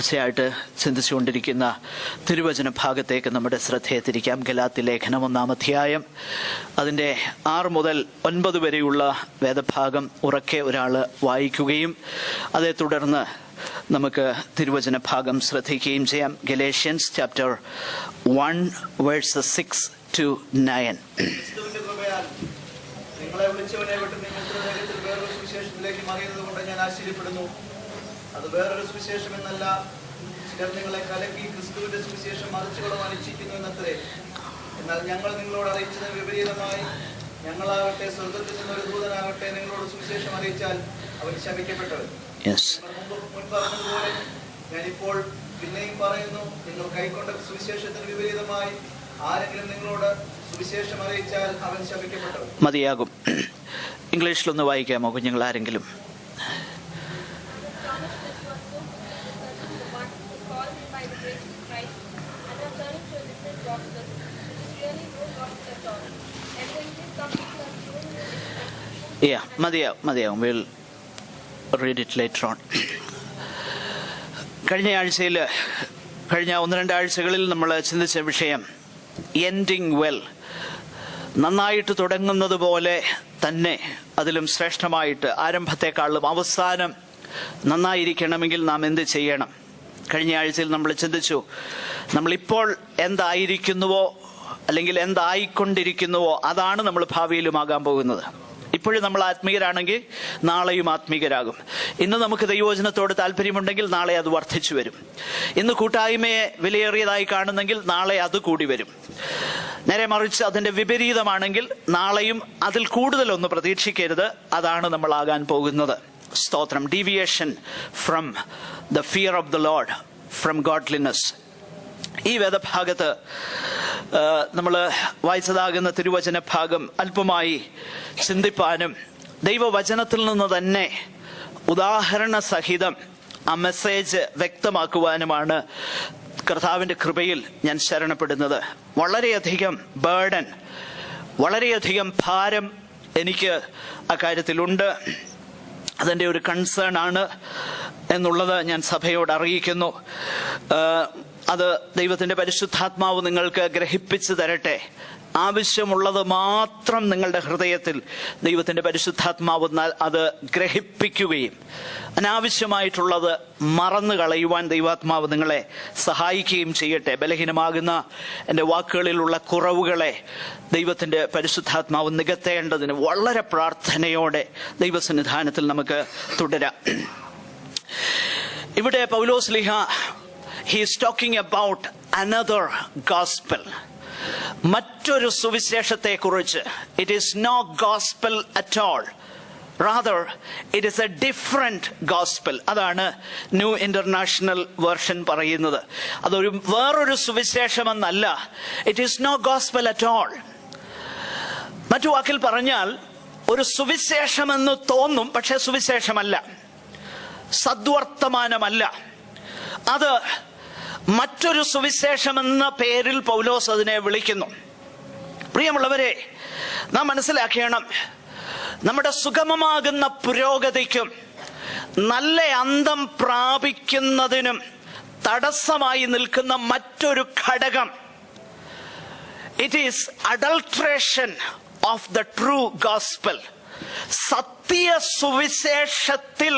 തുടർച്ചയായിട്ട് ചിന്തിച്ചുകൊണ്ടിരിക്കുന്ന തിരുവചന ഭാഗത്തേക്ക് നമ്മുടെ ശ്രദ്ധയെ തിരിക്കാം. ഗലാത്യ ലേഖനം 1-ാം അധ്യായം അതിൻ്റെ 6 മുതൽ 9 വരെയുള്ള വേദഭാഗം ഉറക്കെ ഒരാൾ വായിക്കുകയും അതേ തുടർന്ന് നമുക്ക് തിരുവചന ഭാഗം ശ്രദ്ധിക്കുകയും ചെയ്യാം. Galatians chapter 1 versus 6 to 9. നിങ്ങളെ വിളിച്ചവനെ വിട്ട് നിങ്ങൾക്ക് വേഗത്തിൽ വേറൊരു സുവിശേഷത്തിലേക്ക് മാറിയത് കൊണ്ട് ഞാൻ ആശ്ചര്യപ്പെടുന്നു. അത് വേറൊരു സുവിശേഷം എന്നല്ല, ചിലർ നിങ്ങളെ കലക്കി ക്രിസ്തുവിന്റെ സുവിശേഷം മറിച്ചു കളവാൻ ഇച്ഛിക്കുന്നു എന്നത്രേ. എന്നാൽ ഞങ്ങൾ നിങ്ങളോട് അറിയിച്ചതിന് വിപരീതമായി ഞങ്ങളാകട്ടെ സ്വർഗത്തിൽ നിന്നൊരു ദൂതനാകട്ടെ നിങ്ങളോട് സുവിശേഷം അറിയിച്ചാൽ അവൻ ശപിക്കപ്പെട്ടവൻ. മുൻപ് പറഞ്ഞതുപോലെ ഞാനിപ്പോൾ പിന്നെയും പറയുന്നു, നിങ്ങൾ കൈക്കൊണ്ട സുവിശേഷത്തിന് വിപരീതമായി ആരെങ്കിലും നിങ്ങളോട് സുവിശേഷം അറിയിച്ചാൽ അവൻ ശപിക്കപ്പെട്ടവൻ. മതിയാകും. ഇംഗ്ലീഷിലൊന്ന് വായിക്കാമോ കുഞ്ഞുങ്ങൾ ആരെങ്കിലും? മതിയാവും. Will read it later on. കഴിഞ്ഞ 1-2 ആഴ്ചകളിൽ നമ്മൾ ചിന്തിച്ച വിഷയം എൻഡിങ് വെൽ, നന്നായിട്ട് തുടങ്ങുന്നത് പോലെ തന്നെ അതിലും ശ്രേഷ്ഠമായിട്ട് ആരംഭത്തെക്കാളും അവസാനം നന്നായിരിക്കണമെങ്കിൽ നാം എന്ത് ചെയ്യണം? കഴിഞ്ഞ ആഴ്ചയിൽ നമ്മൾ ചിന്തിച്ചു, നമ്മളിപ്പോൾ എന്തായിരിക്കുന്നുവോ അല്ലെങ്കിൽ എന്തായിക്കൊണ്ടിരിക്കുന്നുവോ അതാണ് നമ്മൾ ഭാവിയിലുമാകാൻ പോകുന്നത്. ഇപ്പോഴും നമ്മൾ ആത്മീയരാണെങ്കിൽ നാളെയും ആത്മീയരാകും. ഇന്ന് നമുക്ക് ദൈവവചനത്തോട് താല്പര്യമുണ്ടെങ്കിൽ നാളെ അത് വർദ്ധിച്ചു വരും. ഇന്ന് കൂട്ടായ്മയെ വിലയേറിയതായി കാണുന്നെങ്കിൽ നാളെ അത് കൂടി വരും. നേരെ മറിച്ച് അതിൻ്റെ വിപരീതമാണെങ്കിൽ നാളെയും അതിൽ കൂടുതലൊന്ന് പ്രതീക്ഷിക്കരുത്. അതാണ് നമ്മളാകാൻ പോകുന്നത്. സ്തോത്രം. Deviation from the fear of the Lord, from godliness. ഈ വേദഭാഗത്ത് നമ്മൾ വായിച്ചതാകുന്ന തിരുവചന ഭാഗം അല്പമായി ചിന്തിപ്പാനും ദൈവവചനത്തിൽ നിന്ന് തന്നെ ഉദാഹരണ സഹിതം ആ മെസ്സേജ് വ്യക്തമാക്കുവാനുമാണ് കർത്താവിൻ്റെ കൃപയിൽ ഞാൻ ശരണപ്പെടുന്നത്. വളരെയധികം ബേർഡൻ, വളരെയധികം ഭാരം എനിക്ക് അക്കാര്യത്തിലുണ്ട്. അതെൻ്റെ ഒരു കൺസേൺ ആണ് എന്നുള്ളത് ഞാൻ സഭയോട് അറിയിക്കുന്നു. അത് ദൈവത്തിൻ്റെ പരിശുദ്ധാത്മാവ് നിങ്ങൾക്ക് ഗ്രഹിപ്പിച്ചു തരട്ടെ. ആവശ്യമുള്ളത് മാത്രം നിങ്ങളുടെ ഹൃദയത്തിൽ ദൈവത്തിൻ്റെ പരിശുദ്ധാത്മാവ് അത് ഗ്രഹിപ്പിക്കുകയും അനാവശ്യമായിട്ടുള്ളത് മറന്നു കളയുവാൻ ദൈവാത്മാവ് നിങ്ങളെ സഹായിക്കുകയും ചെയ്യട്ടെ. ബലഹീനമാകുന്ന എൻ്റെ വാക്കുകളിലുള്ള കുറവുകളെ ദൈവത്തിൻ്റെ പരിശുദ്ധാത്മാവ് നികത്തേണ്ടതിന് വളരെ പ്രാർത്ഥനയോടെ ദൈവസന്നിധാനത്തിൽ നമുക്ക് തുടരാം. ഇവിടെ Paulose Sleeha he is talking about another gospel, മറ്റൊരു സുവിശേഷത്തെ കുറിച്ച്. It is no gospel at all, rather it is a different gospel. അതാണ് ന്യൂ ഇന്റർനാഷണൽ വേർഷൻ പറയുന്നത്. അതൊരു വേറൊരു സുവിശേഷമെന്നല്ല. It is no gospel at all. മറ്റു വാക്കിൽ പറഞ്ഞാൽ ഒരു സുവിശേഷമെന്ന് തോന്നും, പക്ഷെ സുവിശേഷമല്ല, സദ്വർത്തമാനമല്ല. അത് മറ്റൊരു സുവിശേഷമെന്ന പേരിൽ പൗലോസ് അതിനെ വിളിക്കുന്നു. പ്രിയമുള്ളവരെ, നാം മനസ്സിലാക്കണം, നമ്മുടെ സുഗമമാകുന്ന പുരോഗതിക്കും നല്ല അന്തം പ്രാപിക്കുന്നതിനും തടസ്സമായി നിൽക്കുന്ന മറ്റൊരു ഘടകം, it is adulteration of the true gospel. സത്യ സുവിശേഷത്തിൽ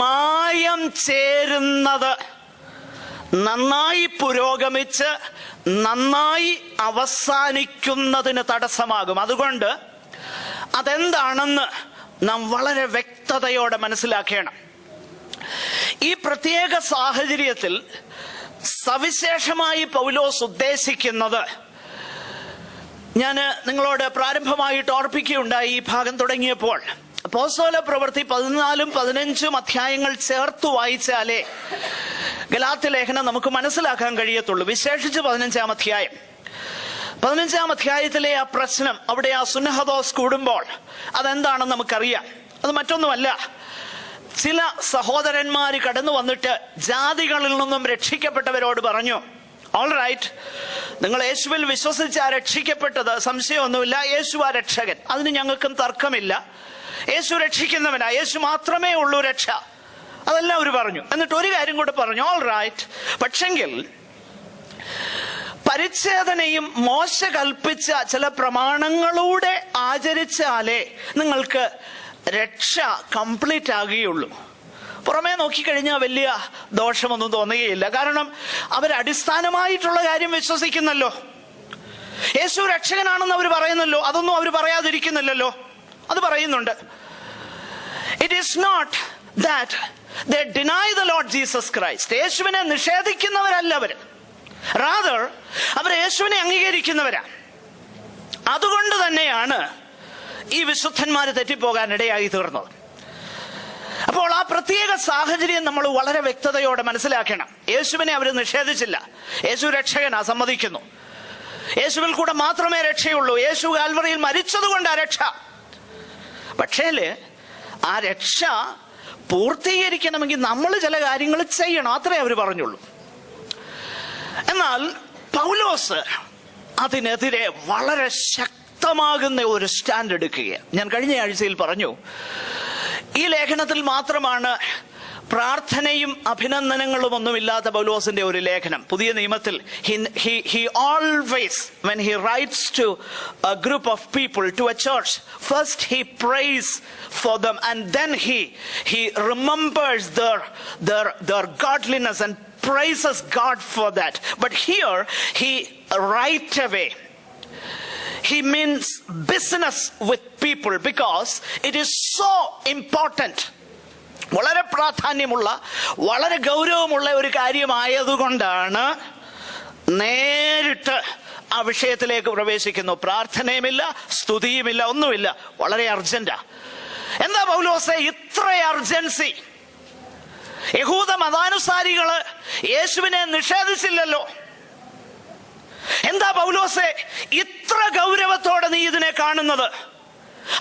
മായം ചേരുന്നത് നന്നായി പുരോഗമിച്ച് നന്നായി അവസാനിക്കുന്നതിന് തടസ്സമാകും. അതുകൊണ്ട് അതെന്താണെന്ന് നാം വളരെ വ്യക്തതയോടെ മനസ്സിലാക്കണം. ഈ പ്രത്യേക സാഹചര്യത്തിൽ സവിശേഷമായി പൗലോസ് ഉദ്ദേശിക്കുന്നത്, ഞാൻ നിങ്ങളോട് പ്രാരംഭമായിട്ട് ഓർപ്പിക്കുകയുണ്ടായി ഈ ഭാഗം തുടങ്ങിയപ്പോൾ, അപ്പോസ്തല പ്രവൃത്തി 14 15 അധ്യായങ്ങൾ ചേർത്ത് വായിച്ചാലേ ഗലാത്യ ലേഖനം നമുക്ക് മനസ്സിലാക്കാൻ കഴിയത്തുള്ളൂ. വിശേഷിച്ച് 15-ാം അധ്യായം. 15-ാം അധ്യായത്തിലെ ആ പ്രശ്നം, അവിടെ ആ സുന്നഹദോസ് കൂടുമ്പോൾ അതെന്താണെന്ന് നമുക്കറിയാം. അത് മറ്റൊന്നുമല്ല, ചില സഹോദരന്മാര് കടന്നു വന്നിട്ട് ജാതികളിൽ നിന്നും രക്ഷിക്കപ്പെട്ടവരോട് പറഞ്ഞു, ഓൾ റൈറ്റ്, നിങ്ങൾ യേശുവിൽ വിശ്വസിച്ചാ രക്ഷിക്കപ്പെട്ടത്, സംശയമൊന്നുമില്ല, യേശു ആ രക്ഷകൻ, അതിന് ഞങ്ങൾക്കും തർക്കമില്ല, യേശു രക്ഷിക്കുന്നവനാ, യേശു മാത്രമേ ഉള്ളൂ രക്ഷ, അതെല്ലാം അവർ പറഞ്ഞു. എന്നിട്ട് ഒരു കാര്യം കൂടെ പറഞ്ഞു, ഓൾ റൈറ്റ്, പക്ഷെങ്കിൽ പരിച്ഛേദനയും മോശ കൽപ്പിച്ച ചില പ്രമാണങ്ങളൂടെ ആചരിച്ചാലേ നിങ്ങൾക്ക് രക്ഷ കംപ്ലീറ്റ് ആകുകയുള്ളൂ. പുറമേ നോക്കിക്കഴിഞ്ഞാൽ വലിയ ദോഷമൊന്നും തോന്നുകയില്ല. കാരണം അവരടിസ്ഥാനമായിട്ടുള്ള കാര്യം വിശ്വസിക്കുന്നല്ലോ. യേശു രക്ഷകനാണെന്ന് അവർ പറയുന്നല്ലോ. അതൊന്നും അവർ പറയാതിരിക്കുന്നില്ലല്ലോ, അത് പറയുന്നുണ്ട്. It is not that they deny the Lord Jesus Christ. യേശുവിനെ നിഷേധിക്കുന്നവരല്ല അവർ, റാദർ അവർ യേശുവിനെ അംഗീകരിക്കുന്നവരാ. അതുകൊണ്ട് തന്നെയാണ് ഈ വിശുദ്ധന്മാർ തെറ്റിപ്പോകാൻ ഇടയായി തീർന്നത്. അപ്പോൾ ആ പ്രത്യേക സാഹചര്യം നമ്മൾ വളരെ വ്യക്തതയോടെ മനസ്സിലാക്കണം. യേശുവിനെ അവർ നിഷേധിച്ചില്ല. യേശു രക്ഷകനാ, സമ്മതിക്കുന്നു. യേശുവിൽ കൂടെ മാത്രമേ രക്ഷയുള്ളൂ. യേശു കാൽവറിയിൽ മരിച്ചതുകൊണ്ടാ രക്ഷ. പക്ഷേ ആ രക്ഷ പൂർത്തീകരിക്കണമെങ്കിൽ നമ്മൾ ചില കാര്യങ്ങൾ ചെയ്യണം, അത്രേ അവർ പറഞ്ഞുള്ളൂ. എന്നാൽ പൗലോസ് അതിനെതിരെ വളരെ ശക്തമാകുന്ന ഒരു സ്റ്റാൻഡ് എടുക്കുകയാണ്. ഞാൻ കഴിഞ്ഞ ആഴ്ചയിൽ പറഞ്ഞു, ഈ ലേഖനത്തിൽ മാത്രമാണ് പ്രാർത്ഥനയും അഭിനന്ദനങ്ങളും ഒന്നുമില്ലാത്ത പൗലോസിന്റെ ഒരു ലേഖനം. പുതിയ നിയമത്തിൽ he always, when he writes to a group of people, to a church, first he prays for them and then he remembers their godliness and praises God for that. But here he right away he means business with people because it is so important. വളരെ പ്രാധാന്യമുള്ള, വളരെ ഗൗരവമുള്ള ഒരു കാര്യമായതുകൊണ്ടാണ് നേരിട്ട് ആ വിഷയത്തിലേക്ക് പ്രവേശിക്കുന്നു. പ്രാർത്ഥനയുമില്ല, സ്തുതിയുമില്ല, ഒന്നുമില്ല, വളരെ അർജന്റാ. എന്താ പൗലോസേ ഇത്ര അർജൻസി? യഹൂദ മതാനുസാരികള് യേശുവിനെ നിഷേധിച്ചില്ലല്ലോ. എന്താ പൗലോസേ ഇത്ര ഗൗരവത്തോടെ നീ ഇതിനെ കാണുന്നത്?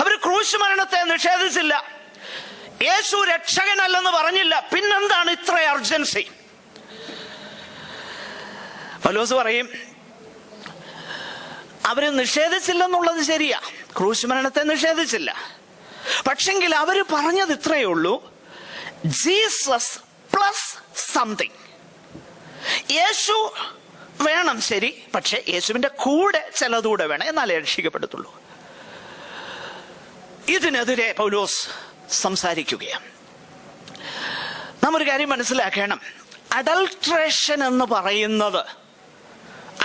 അവര് ക്രൂശ് മരണത്തെ നിഷേധിച്ചില്ല, യേശു രക്ഷകനല്ലെന്ന് പറഞ്ഞില്ല, പിന്നെന്താണ് ഇത്ര അർജൻസി? പൗലോസ് പറയും, അവര് നിഷേധിച്ചില്ലെന്നുള്ളത് ശരിയാ, ക്രൂശ് മരണത്തെ നിഷേധിച്ചില്ല. പക്ഷെങ്കിൽ അവര് പറഞ്ഞത് ഇത്രയേ ഉള്ളൂ, ജീസസ് പ്ലസ് സംതിങ്. യേശു വേണം, ശരി, പക്ഷെ യേശുവിന്റെ കൂടെ ചിലതുകൂടെ വേണം, എന്നാലേ രക്ഷിക്കപ്പെടത്തുള്ളൂ. ഇതിനെതിരെ പൗലോസ് സംസാരിക്കുകയാണ്. നാം ഒരു കാര്യം മനസ്സിലാക്കണം. അഡൾട്രേഷൻ എന്ന് പറയുന്നത്,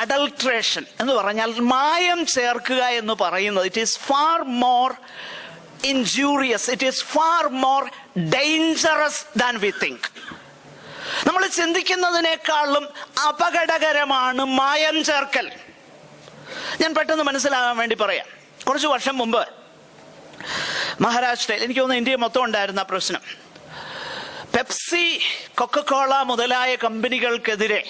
അഡൾട്രേഷൻ എന്ന് പറഞ്ഞാൽ മായം ചേർക്കുക എന്ന് പറയുന്നത്, it is far more injurious, it is far more dangerous than we think. നമ്മൾ ചിന്തിക്കുന്നതിനേക്കാളും അപകടകരമാണ് മായം ചേർക്കൽ. ഞാൻ പെട്ടെന്ന് മനസ്സിലാകാൻ വേണ്ടി പറയാം. കുറച്ച് വർഷം മുമ്പ് മഹാരാഷ്ട്രയിൽ, എനിക്ക് തോന്നുന്നു ഇന്ത്യ മൊത്തം ഉണ്ടായിരുന്ന പ്രശ്നം, പെപ്സി, കൊക്കക്കോള മുതലായ കമ്പനികൾക്കെതിരെ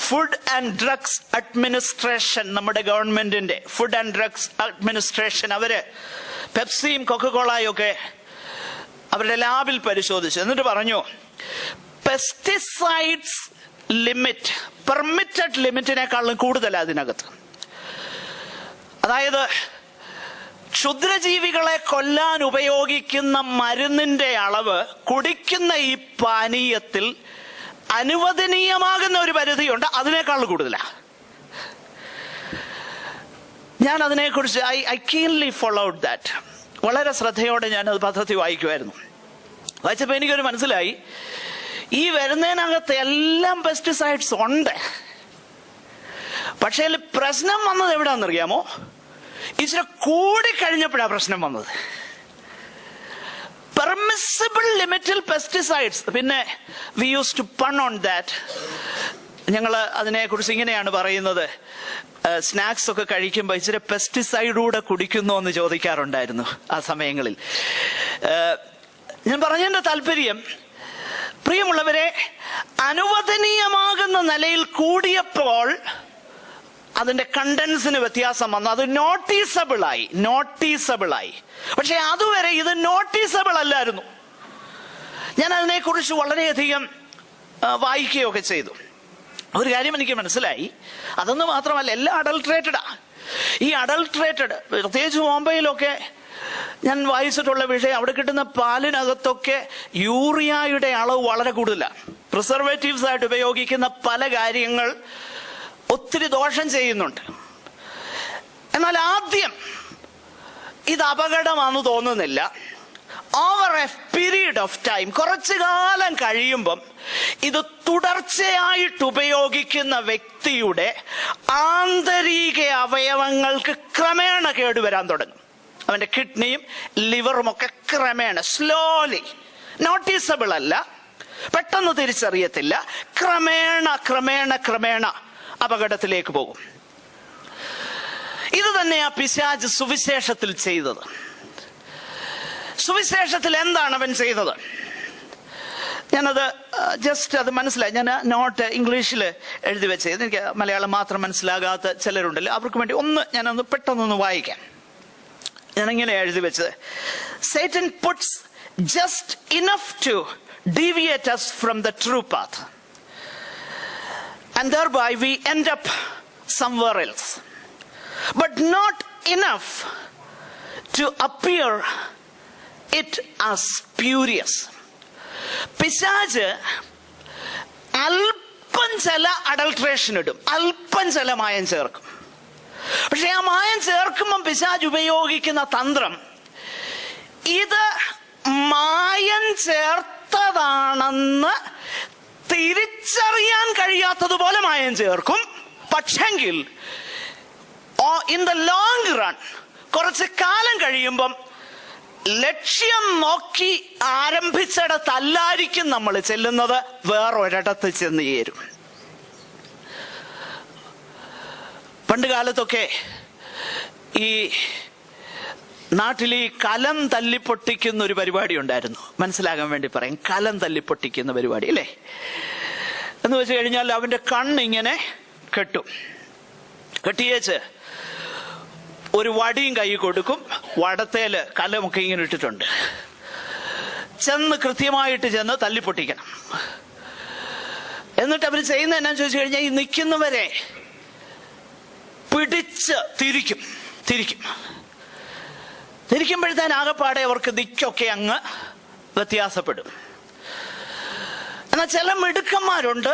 ഫുഡ് ആൻഡ് ഡ്രഗ്സ് അഡ്മിനിസ്ട്രേഷൻ, നമ്മുടെ ഗവൺമെന്റിന്റെ ഫുഡ് ആൻഡ് ഡ്രഗ്സ് അഡ്മിനിസ്ട്രേഷൻ, അവര് പെപ്സിയും കൊക്കക്കോളയും ഒക്കെ അവരുടെ ലാബിൽ പരിശോധിച്ചു. എന്നിട്ട് പറഞ്ഞു, പെസ്റ്റിസൈഡ്സ് ലിമിറ്റ് പെർമിറ്റഡ് ലിമിറ്റിനേക്കാളും കൂടുതലാണ് അതിനകത്ത്. അതായത് ക്ഷുദ്രജീവികളെ കൊല്ലാൻ ഉപയോഗിക്കുന്ന മരുന്നിന്റെ അളവ് കുടിക്കുന്ന ഈ പാനീയത്തിൽ അനുവദനീയമാകുന്ന ഒരു പരിധിയുണ്ട്, അതിനേക്കാൾ കൂടുതലാ. ഞാൻ അതിനെക്കുറിച്ച് ഐ കീൻലി ഫോളോഡ് ദാറ്റ്. വളരെ ശ്രദ്ധയോടെ ഞാൻ അത് പദ്ധതി വായിക്കുമായിരുന്നു. വായിച്ചപ്പോൾ എനിക്കൊരു മനസ്സിലായി, ഈ വരുന്നതിനകത്ത് എല്ലാം പെസ്റ്റിസൈഡ്സ് ഉണ്ട്. പക്ഷേ പ്രശ്നം വന്നത് എവിടാന്നറിയാമോ? ഇച്ചിരി കൂടിക്കഴിഞ്ഞപ്പോഴാണ് പ്രശ്നം വന്നത്. പെർമിസിബിൾ ലിമിറ്റിൽ പെസ്റ്റിസൈഡ്സ്. പിന്നെ we use to pun on that. ഞങ്ങൾ അതിനെക്കുറിച്ച് ഇങ്ങനെയാണ് പറയുന്നത്, സ്നാക്സ് ഒക്കെ കഴിക്കുമ്പോൾ ഇച്ചിരി പെസ്റ്റിസൈഡൂടെ കുടിക്കുന്നു എന്ന് ചോദിക്കാറുണ്ടായിരുന്നു ആ സമയങ്ങളിൽ. ഞാൻ പറഞ്ഞതിന്റെ താല്പര്യം, പ്രിയമുള്ളവരെ, അനുവദനീയമാകുന്ന നിലയിൽ കൂടിയപ്പോൾ അതിന്റെ കണ്ടൻസിന് വ്യത്യാസം വന്നു, അത് നോട്ടീസബിളായി. പക്ഷെ അതുവരെ ഇത് നോട്ടീസബിൾ അല്ലായിരുന്നു. ഞാൻ അതിനെക്കുറിച്ച് വളരെയധികം വായിക്കുകയൊക്കെ ചെയ്തു. ഒരു കാര്യം എനിക്ക് മനസ്സിലായി, അതൊന്നും മാത്രമല്ല, എല്ലാം അഡൾട്രേറ്റഡാ. ഈ അഡൾട്രേറ്റഡ്, പ്രത്യേകിച്ച് ബോംബെയിലൊക്കെ ഞാൻ വായിച്ചിട്ടുള്ള വിഷയം, അവിടെ കിട്ടുന്ന പാലിനകത്തൊക്കെ യൂറിയയുടെ അളവ് വളരെ കൂടുതലാണ്. പ്രിസർവേറ്റീവ്സ് ആയിട്ട് ഉപയോഗിക്കുന്ന പല കാര്യങ്ങൾ ഒത്തിരി ദോഷം ചെയ്യുന്നുണ്ട്. എന്നാൽ ആദ്യം ഇത് അപകടമാണെന്ന് തോന്നുന്നില്ല. Over A period of time, കുറച്ചു കാലം കഴിയുമ്പം ഇത് തുടർച്ചയായിട്ട് ഉപയോഗിക്കുന്ന വ്യക്തിയുടെ ആന്തരിക അവയവങ്ങൾക്ക് ക്രമേണ കേടുവരാൻ തുടങ്ങും. അവന്റെ കിഡ്നിയും ലിവറും ഒക്കെ ക്രമേണ, സ്ലോലി, നോട്ടീസബിൾ അല്ല, പെട്ടെന്ന് തിരിച്ചറിയത്തില്ല, ക്രമേണ ക്രമേണ ക്രമേണ അപകടത്തിലേക്ക് പോകും. ഇത് തന്നെയാ പിശാച് സുവിശേഷത്തിൽ ചെയ്തത്. സുവിശേഷത്തിൽ എന്താണ് അവൻ ചെയ്തത്? ഞാനത് ജസ്റ്റ് അത് മനസ്സിലായി. ഞാൻ നോട്ട് ഇംഗ്ലീഷിൽ എഴുതി വെച്ചത്. എനിക്ക് മലയാളം മാത്രം മനസ്സിലാകാത്ത ചിലരുണ്ടല്ലോ, അവർക്ക് വേണ്ടി ഞാനൊന്ന് പെട്ടെന്നൊന്ന് വായിക്കാം. ഞാനിങ്ങനെ എഴുതി വെച്ചത്: Satan puts just enough to deviate us from the true path, and thereby we end up somewhere else, but not enough to appear it as spurious. പിശാച് അല്പം ചില അഡൾട്രേഷൻ ഇടും, അല്പം ചില മായം ചേർക്കും. പക്ഷെ ആ മായം ചേർക്കുമ്പം പിശാച് ഉപയോഗിക്കുന്ന തന്ത്രം, ഇത് മായം ചേർത്തതാണെന്ന് തിരിച്ചറിയാൻ കഴിയാത്തതുപോലെ മായം ചേർക്കും. പക്ഷെങ്കിൽ ഇൻ ദ ലോങ് റൺ, കുറച്ച് കാലം കഴിയുമ്പം ലക്ഷ്യം നോക്കി ആരംഭിച്ചിടത്തല്ലായിരിക്കും നമ്മൾ ചെല്ലുന്നത്, വേറൊരിടത്ത് ചെന്ന് ചേരും. പണ്ട് കാലത്തൊക്കെ ഈ നാട്ടിൽ ഈ കലം തല്ലിപ്പൊട്ടിക്കുന്ന ഒരു പരിപാടി ഉണ്ടായിരുന്നു. മനസ്സിലാകാൻ വേണ്ടി പറയും, കലം തല്ലിപ്പൊട്ടിക്കുന്ന പരിപാടി അല്ലേ എന്ന് വെച്ച് കഴിഞ്ഞാൽ അവന്റെ കണ്ണിങ്ങനെ കെട്ടും, കെട്ടിയേച്ച് ഒരു വടിയും കൈ കൊടുക്കും, വടത്തേല് കലമൊക്കെ ഇങ്ങനെ ഇട്ടിട്ടുണ്ട്, കൃത്യമായിട്ട് ചെന്ന് തല്ലിപ്പൊട്ടിക്കണം. എന്നിട്ട് അവർ ചെയ്യുന്ന എന്നാന്ന് ചോദിച്ചു കഴിഞ്ഞാൽ, ഈ നിൽക്കുന്നവരെ പിടിച്ച് തിരിക്കുമ്പോഴത്തേന് ആകെപ്പാടെ അവർക്ക് ദിക്കൊക്കെ അങ്ങ് വ്യത്യാസപ്പെടും. എന്നാൽ ചില മിടുക്കന്മാരുണ്ട്,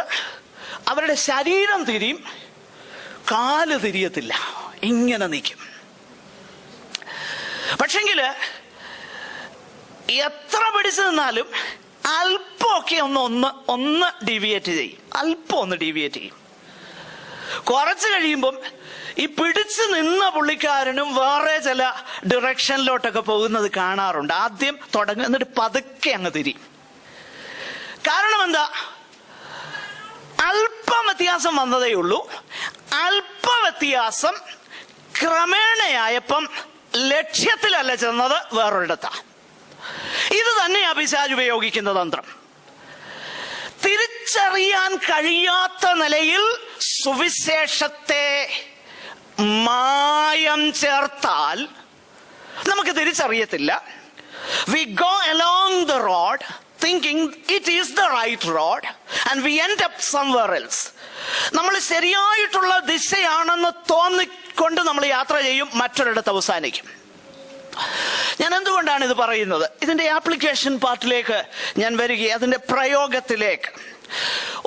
അവരുടെ ശരീരം തിരിയും, കാല് തിരിയത്തില്ല, ഇങ്ങനെ നിൽക്കും. പക്ഷെങ്കില് എത്ര പിടിച്ചു നിന്നാലും അല്പമൊക്കെ ഒന്ന് ഡീവിയേറ്റ് ചെയ്യും, അല്പം ഒന്ന് ഡീവിയേറ്റ് ചെയ്യും. കുറച്ച് കഴിയുമ്പം ഈ പിടിച്ചു നിന്ന പുള്ളിക്കാരനും വേറെ ചില ഡിറക്ഷനിലോട്ടൊക്കെ പോകുന്നത് കാണാറുണ്ട്. ആദ്യം തുടങ്ങും, എന്നിട്ട് പതുക്കെ അങ്ങ് തിരിയും. കാരണം എന്താ? അല്പം വ്യത്യാസം വന്നതേ ഉള്ളൂ. അല്പ വ്യത്യാസം ക്രമേണയായപ്പം ലക്ഷ്യത്തിലല്ല ചെന്നത്, വേറൊരിടത്താ. ഇത് തന്നെയാ പിശാച് ഉപയോഗിക്കുന്ന തന്ത്രം. തിരിച്ചറിയാൻ കഴിയാത്ത നിലയിൽ സുവിശേഷത്തെ മായം ചേർത്താൽ നമുക്ക് തിരിച്ചറിയത്തില്ല. We go along the road thinking it is the right road and we end up somewhere else. നമ്മൾ ശരിയായിട്ടുള്ള ദിശയാണെന്ന് തോന്നിക്കൊണ്ട് നമ്മൾ യാത്ര ചെയ്യും, മറ്റൊരിടത്ത് അവസാനിക്കും. ഞാൻ എന്തുകൊണ്ടാണ് ഇത് പറയുന്നത്? ഇതിന്റെ ആപ്ലിക്കേഷൻ പാർട്ടിലേക്ക് ഞാൻ വരികയും അതിന്റെ പ്രയോഗത്തിലേക്ക്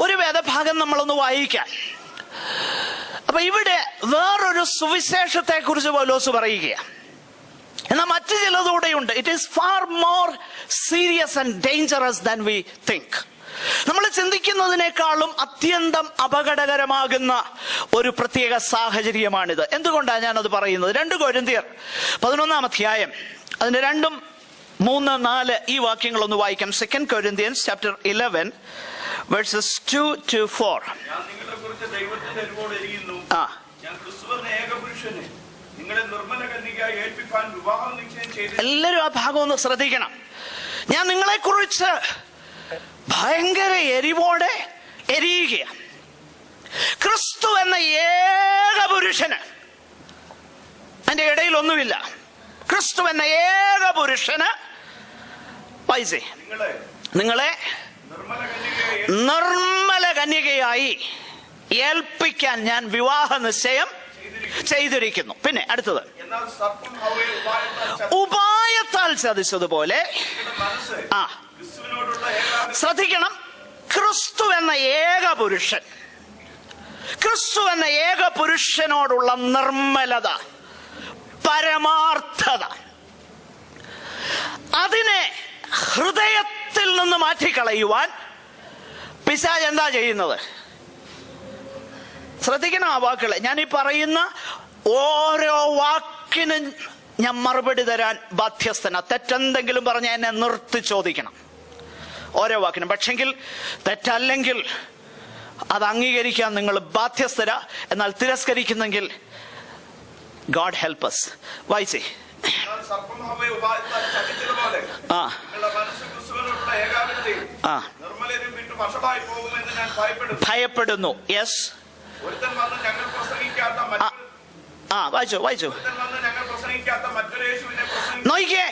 ഒരു വേദഭാഗം നമ്മളൊന്ന് വായിക്കാൻ. അപ്പൊ ഇവിടെ വേറൊരു സുവിശേഷത്തെ കുറിച്ച് പൗലോസ് പറയുകയാണ്. എന്നാൽ മറ്റു ചിലതൂടെയുണ്ട്. It is far more serious and dangerous than we think. നമ്മൾ ചിന്തിക്കുന്നതിനേക്കാളും അത്യന്തം അപകടകരമാകുന്ന ഒരു പ്രത്യേക സാഹചര്യമാണിത്. എന്തുകൊണ്ടാണ് ഞാനത് പറയുന്നത്? 2 കൊരിന്ത്യർ 11-ാം അധ്യായം അതിന്റെ 2, 3, 4 ഈ വാക്യങ്ങളൊന്ന് വായിക്കാം. 2 Corinthians chapter 11 verses 2 to 4. എല്ലാവരും ആ ഭാഗം ഒന്ന് ശ്രദ്ധിക്കണം. ഞാൻ നിങ്ങളെ കുറിച്ച് ഭയങ്കര എരിവോടെ എരിയുകയാണ്. ക്രിസ്തു എന്ന ഏക പുരുഷന്, അതിന്റെ ഇടയിൽ ഒന്നുമില്ല, ക്രിസ്തു എന്ന ഏക പുരുഷന് പൈസ നിങ്ങളെ നിർമ്മല കന്യകയായി ഏൽപ്പിക്കാൻ ഞാൻ വിവാഹ നിശ്ചയം ചെയ്തിരിക്കുന്നു. പിന്നെ അടുത്തത്, എന്നാൽ സർപ്പം ഹവ്വയെ ഉപായത്താൽ ചതിച്ചതുപോലെ മനസ്സ് ആ ക്രിസ്തുവിനോടുള്ള ഏകാഗ്രത ശ്രദ്ധിക്കണം. ക്രിസ്തു എന്ന ഏക പുരുഷൻ, ക്രിസ്തു എന്ന ഏക പുരുഷനോടുള്ള നിർമ്മലത, പരമാർത്ഥത, അതിനെ ഹൃദയത്തിൽ നിന്ന് മാറ്റിക്കളയുവാൻ പിശാച് എന്താ ചെയ്യുന്നത്? ശ്രദ്ധിക്കണം ആ വാക്കുകളെ. ഞാൻ ഈ പറയുന്ന ഓരോ വാക്കിനും ഞാൻ മറുപടി തരാൻ ബാധ്യസ്ഥന. തെറ്റെന്തെങ്കിലും പറഞ്ഞാൽ എന്നെ നിർത്തി ചോദിക്കണം ഓരോ വാക്കിനും. പക്ഷെങ്കിൽ തെറ്റല്ലെങ്കിൽ അത് അംഗീകരിക്കാൻ നിങ്ങൾ ബാധ്യസ്ഥര. എന്നാൽ തിരസ്കരിക്കുന്നെങ്കിൽ ഗോഡ് ഹെൽപ്പ് us. വായിച്ചേ. സർപ്പം ഹവ്വയെ ഉപായത്താൽ ചതിച്ചതുപോലെ ആ നിങ്ങളുടെ മനസ്സ് ക്രിസ്തുവിനോടുള്ള ഏകാഗ്രതയും ആ നിർമ്മലരും വിട്ടു വശമായി പോകുമെന്ന് ഞാൻ ഭയപ്പെടുന്നു. യെസ്. ഒരുത്തൻ വന്ന് ഞങ്ങൾ പ്രസംഗിക്കാത്ത വായിച്ചു. മറ്റൊരു യേശുവിനെ നോക്കിയേ,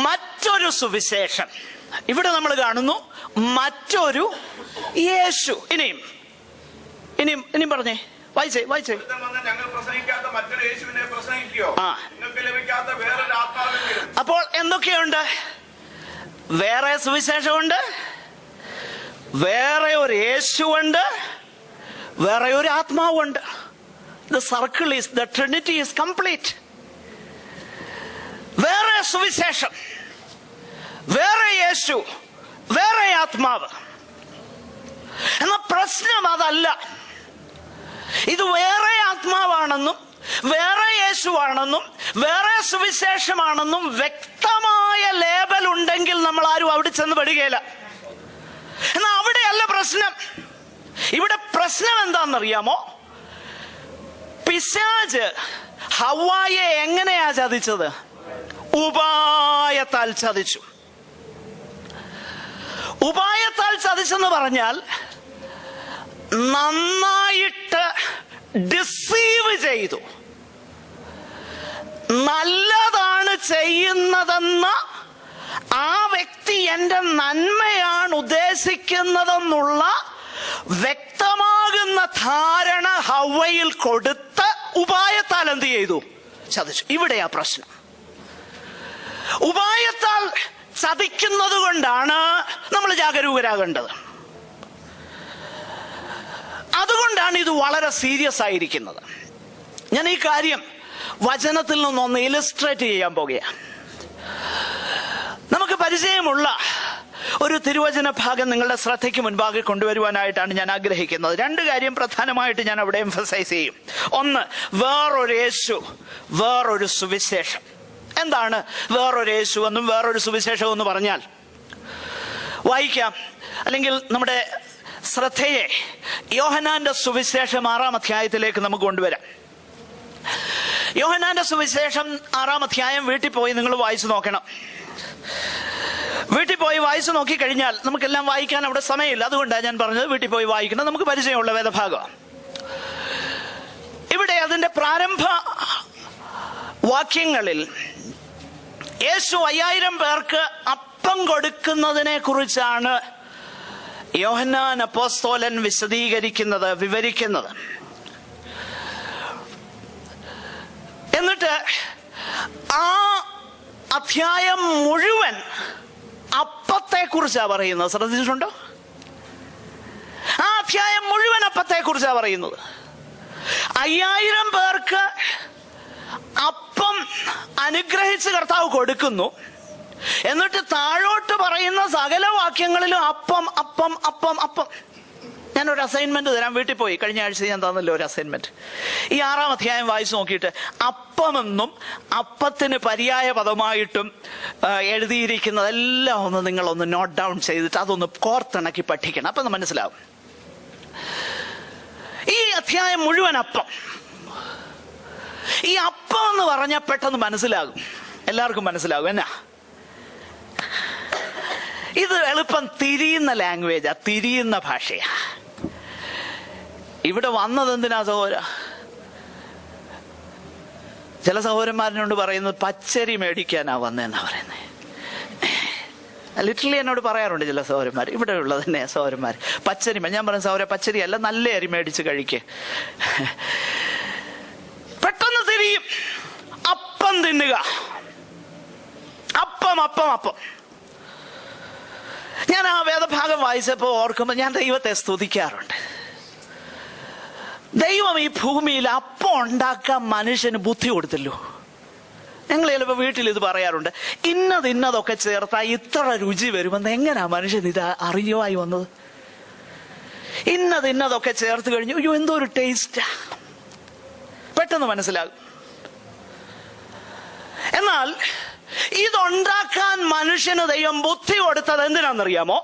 മറ്റൊരു സുവിശേഷം. ഇവിടെ നമ്മൾ കാണുന്നു മറ്റൊരു യേശു. ഇനിയും പറഞ്ഞേ, വായിച്ചേ. ഞങ്ങൾ പ്രസംഗിക്കാത്ത മറ്റൊരു യേശുവിനെ പ്രസംഗിക്കുകയോ നിങ്ങൾക്ക് ലഭിക്കാത്ത വേറൊരു ആത്മാവെങ്കിലും. അപ്പോൾ എന്തൊക്കെയുണ്ട്? വേറെ സുവിശേഷമുണ്ട്, വേറെ ഒരു യേശുവുണ്ട്, വേറെ ഒരു ആത്മാവുണ്ട്. The circle is, the Trinity is complete. വേറെ സുവിശേഷം, വേറെ യേശു, വേറെ ആത്മാവ്. എന്ന പ്രശ്നം അതല്ല. ഇത് വേറെ ആത്മാവാണെന്നും വേറെ യേശുവാണെന്നും വേറെ സുവിശേഷമാണെന്നും വ്യക്തമായ ലേബൽ ഉണ്ടെങ്കിൽ നമ്മൾ ആരും അവിടെ ചെന്ന് പെടുകയില്ല. എന്നാൽ അവിടെയല്ല പ്രശ്നം. ഇവിടെ പ്രശ്നം എന്താണെന്നറിയാമോ? പിശാച് ഹവ്വായെ എങ്ങനെയാ ചതിച്ചത്? ഉപായത്താൽ ചതിച്ചു. ഉപായത്താൽ ചതിച്ചെന്ന് പറഞ്ഞാൽ നന്നായിട്ട് ഡിസീവ് ചെയ്തു. നല്ലതാണ് ചെയ്യുന്നതെന്ന് ആ വ്യക്തി എന്റെ നന്മയാണ് ഉദ്ദേശിക്കുന്നതെന്നുള്ള വ്യക്തമാകുന്ന ധാരണ ഹവ്വയിൽ കൊടുത്ത് ഉപായത്താൽ എന്ത് ചെയ്തു? ചതിച്ചു. ഇവിടെയാ പ്രശ്നം. ഉപായത്താൽ ചതിക്കുന്നത് കൊണ്ടാണ് നമ്മൾ ജാഗരൂകരാകേണ്ടത്. അതുകൊണ്ടാണ് ഇത് വളരെ സീരിയസ് ആയിരിക്കുന്നത്. ഞാൻ ഈ കാര്യം വചനത്തിൽ നിന്നൊന്ന് ഇലസ്ട്രേറ്റ് ചെയ്യാൻ പോകുകയാണ്. നമുക്ക് പരിചയമുള്ള ഒരു തിരുവചന ഭാഗം നിങ്ങളുടെ ശ്രദ്ധയ്ക്ക് മുൻപാകെ കൊണ്ടുവരുവാനായിട്ടാണ് ഞാൻ ആഗ്രഹിക്കുന്നത്. രണ്ട് കാര്യം പ്രധാനമായിട്ട് ഞാൻ അവിടെ എംഫസൈസ് ചെയ്യും. ഒന്ന്, വേറൊരു യേശു, വേറൊരു സുവിശേഷം. എന്താണ് വേറൊരു യേശു എന്നും വേറൊരു സുവിശേഷം എന്ന് പറഞ്ഞാൽ? വായിക്കാം, അല്ലെങ്കിൽ നമ്മുടെ ശ്രദ്ധയെ യോഹന്നാന്റെ സുവിശേഷം 6-ാം അധ്യായത്തിലേക്ക് നമുക്ക് കൊണ്ടുവരാം. യോഹന്നാന്റെ സുവിശേഷം 6-ാം അധ്യായം വീട്ടിൽ പോയി നിങ്ങൾ വായിച്ചു നോക്കണം. വീട്ടിൽ പോയി വായിച്ചു നോക്കിക്കഴിഞ്ഞാൽ നമുക്കെല്ലാം വായിക്കാൻ അവിടെ സമയമില്ല. അതുകൊണ്ടാണ് ഞാൻ പറഞ്ഞത് വീട്ടിൽ പോയി വായിക്കണം. നമുക്ക് പരിചയമുള്ള വേദഭാഗം. ഇവിടെ അതിന്റെ പ്രാരംഭ വാക്യങ്ങളിൽ യേശു 5000 പേർക്ക് അപ്പം കൊടുക്കുന്നതിനെ കുറിച്ചാണ് യോഹന്നാൻ അപ്പോസ്തലൻ വിവരിക്കുന്നത്. എന്നിട്ട് ആ അധ്യായം മുഴുവൻ അപ്പത്തെ കുറിച്ചാ പറയുന്നത്. ശ്രദ്ധിച്ചിട്ടുണ്ടോ? ആ അധ്യായം മുഴുവൻ അപ്പത്തെ കുറിച്ചാ പറയുന്നത്. 5000 പേർക്ക് അപ്പം അനുഗ്രഹിച്ച് കർത്താവ് കൊടുക്കുന്നു. എന്നിട്ട് താഴോട്ട് പറയുന്ന സകല വാക്യങ്ങളിലും അപ്പം അപ്പം അപ്പം അപ്പം. ഞാനൊരു അസൈൻമെന്റ് തരാം. വീട്ടിൽ പോയി കഴിഞ്ഞ ആഴ്ച ഞാൻ തന്നല്ലോ ഒരു അസൈൻമെന്റ്. ഈ 6-ാം അധ്യായം വായിച്ചു നോക്കിയിട്ട് അപ്പമെന്നും അപ്പത്തിന് പര്യായ പദമായിട്ടും എഴുതിയിരിക്കുന്നതെല്ലാം ഒന്ന് നിങ്ങളൊന്ന് നോട്ട് ഡൗൺ ചെയ്തിട്ട് അതൊന്ന് കോർത്തിണക്കി പഠിക്കണം. അപ്പം മനസ്സിലാവും. ഈ അധ്യായം മുഴുവൻ അപ്പം. ഈ അപ്പം എന്ന് പറഞ്ഞാൽ പെട്ടെന്ന് മനസ്സിലാകും, എല്ലാവർക്കും മനസ്സിലാകും. എന്നാ ഇത് എളുപ്പം തിരിയുന്ന ലാംഗ്വേജാ, തിരിയുന്ന ഭാഷയാ. ഇവിടെ വന്നത് എന്തിനാ സഹോദര? ചില സഹോദരന്മാരിനോട് പറയുന്നത് പച്ചരി മേടിക്കാനാ വന്നതെന്നാ പറയുന്നത്. ലിറ്ററലി എന്നോട് പറയാറുണ്ട് ചില സഹോദരന്മാർ, ഇവിടെ ഉള്ളത് തന്നെ സഹോദരന്മാർ. പച്ചരി, ഞാൻ പറയുന്ന സഹോദര പച്ചരി അല്ല, നല്ല അരി മേടിച്ച് കഴിക്കുക. തിന്നുക. അപ്പം അപ്പം അപ്പം. ഞാൻ ആ വേദഭാഗം വായിച്ചപ്പോൾ ഓർക്കുമ്പോൾ ഞാൻ ദൈവത്തെ സ്തുതിക്കാറുണ്ട്. ദൈവം ഈ ഭൂമിയിൽ അപ്പം ഉണ്ടാക്കാൻ മനുഷ്യന് ബുദ്ധി കൊടുത്തല്ലോ. ഞങ്ങൾ ചിലപ്പോൾ വീട്ടിൽ ഇത് പറയാറുണ്ട്, ഇന്നതൊക്കെ ചേർത്താൽ ഇത്ര രുചി വരുമെന്ന് എങ്ങനെയാ മനുഷ്യൻ ഇത് അറിയുവായി വന്നത്? ഇന്നതൊക്കെ ചേർത്ത് കഴിഞ്ഞു, അയ്യോ എന്തോ ഒരു ടേസ്റ്റാ, പെട്ടെന്ന് മനസ്സിലാകും. എന്നാൽ ഇതുണ്ടാക്കാൻ മനുഷ്യന് ദൈവം ബുദ്ധി കൊടുത്തത് എന്തിനാണെന്നറിയാമോ?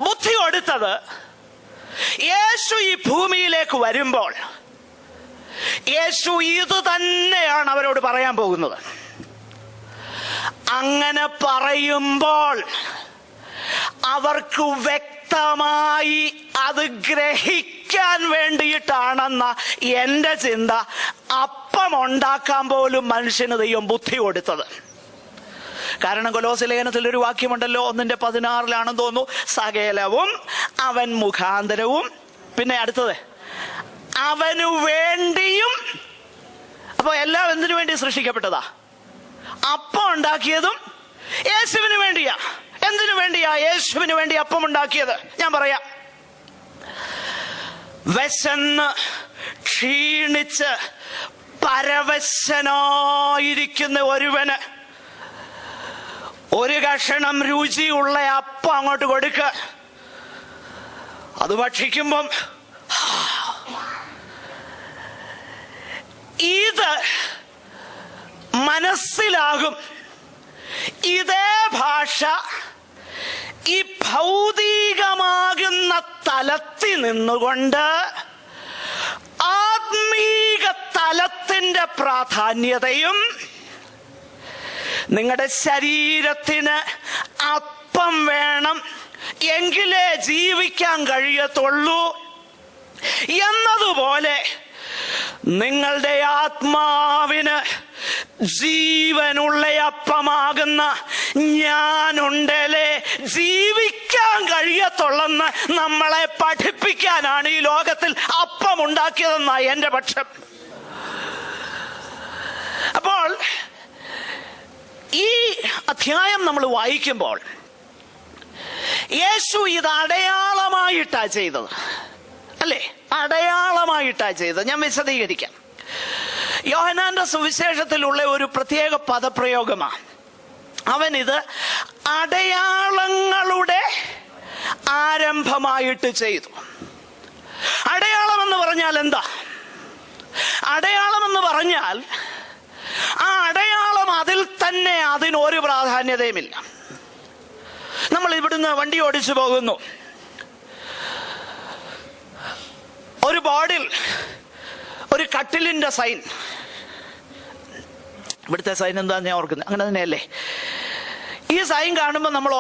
ബുദ്ധി കൊടുത്തത് യേശു ഈ ഭൂമിയിലേക്ക് വരുമ്പോൾ യേശു ഇത് തന്നെയാണ് അവരോട് പറയാൻ പോകുന്നത്. അങ്ങനെ പറയുമ്പോൾ അവർക്ക് വ്യക്തമായി അത് ഗ്രഹിക്കാൻ വേണ്ടിയിട്ടാണെന്ന എന്റെ ചിന്ത. അപ്പം ഉണ്ടാക്കാൻ പോലും മനുഷ്യന് ദൈവം ബുദ്ധി കൊടുത്തത്. കാരണം കൊലോസ്യ ലേഖനത്തിൽ ഒരു വാക്യമുണ്ടല്ലോ, 1:16 തോന്നുന്നു, സകലവും അവൻ മുഖാന്തരവും, പിന്നെ അടുത്തത് അവനു വേണ്ടിയും. അപ്പൊ എല്ലാം എന്തിനു വേണ്ടി സൃഷ്ടിക്കപ്പെട്ടതാ? അപ്പം ഉണ്ടാക്കിയതും യേശുവിന് വേണ്ടിയാ. എന്തിനു വേണ്ടിയാ യേശുവിന് വേണ്ടി അപ്പം ഉണ്ടാക്കിയത്? ഞാൻ പറയാം. വിശന്ന് ക്ഷീണിച്ച് പരവശനായിരിക്കുന്ന ഒരുവന് ഒരു കഷണം രുചിയുള്ള അപ്പം അങ്ങോട്ട് കൊടുക്ക. അത് ഭക്ഷിക്കുമ്പം ഇത് മനസ്സിലാകും. ഇതേ ഭാഷ ഈ ഭൗതികമാകുന്ന തലത്തിൽ നിന്നുകൊണ്ട് ആത്മീക തലത്തിന്റെ പ്രാധാന്യതയും, നിങ്ങളുടെ ശരീരത്തിന് അപ്പം വേണം എങ്കിലേ ജീവിക്കാൻ കഴിയത്തുള്ളൂ എന്നതുപോലെ നിങ്ങളുടെ ആത്മാവിന് ജീവനുള്ള അപ്പമാകുന്ന ഞാനുണ്ടല്ലേ ജീവിക്കാൻ കഴിയത്തുള്ളെന്ന് നമ്മളെ പഠിപ്പിക്കാനാണ് ഈ ലോകത്തിൽ അപ്പം ഉണ്ടാക്കിയതെന്നാണ് എന്റെ പക്ഷം. അപ്പോൾ ഈ അധ്യായം നമ്മൾ വായിക്കുമ്പോൾ യേശു ഇത് അടയാളമായിട്ടാ ചെയ്തത്, അല്ലേ? അടയാളമായിട്ടാ ചെയ്തത്. ഞാൻ വിശദീകരിക്കാം. യോഹന്നാന്റെ സുവിശേഷത്തിലുള്ള ഒരു പ്രത്യേക പദപ്രയോഗമാണ്. അവൻ ഇത് അടയാളങ്ങളുടെ ആരംഭമായിട്ട് ചെയ്തു. അടയാളം എന്ന് പറഞ്ഞാൽ എന്താ? അടയാളം എന്ന് പറഞ്ഞാൽ ആ അടയാളം അതിൽ തന്നെ, അതിനൊരു പ്രാധാന്യതയുമില്ല. നമ്മൾ ഇവിടുന്ന് വണ്ടി ഓടിച്ചു പോകുന്നു, ഒരു ബോർഡിൽ ഒരു കട്ടിലിന്റെ സൈൻ, ഇവിടുത്തെ സൈൻ എന്താന്ന് ഞാൻ ഓർക്കുന്നത്, അങ്ങനെ തന്നെയല്ലേ? ഈ സൈൻ കാണുമ്പോൾ നമ്മൾ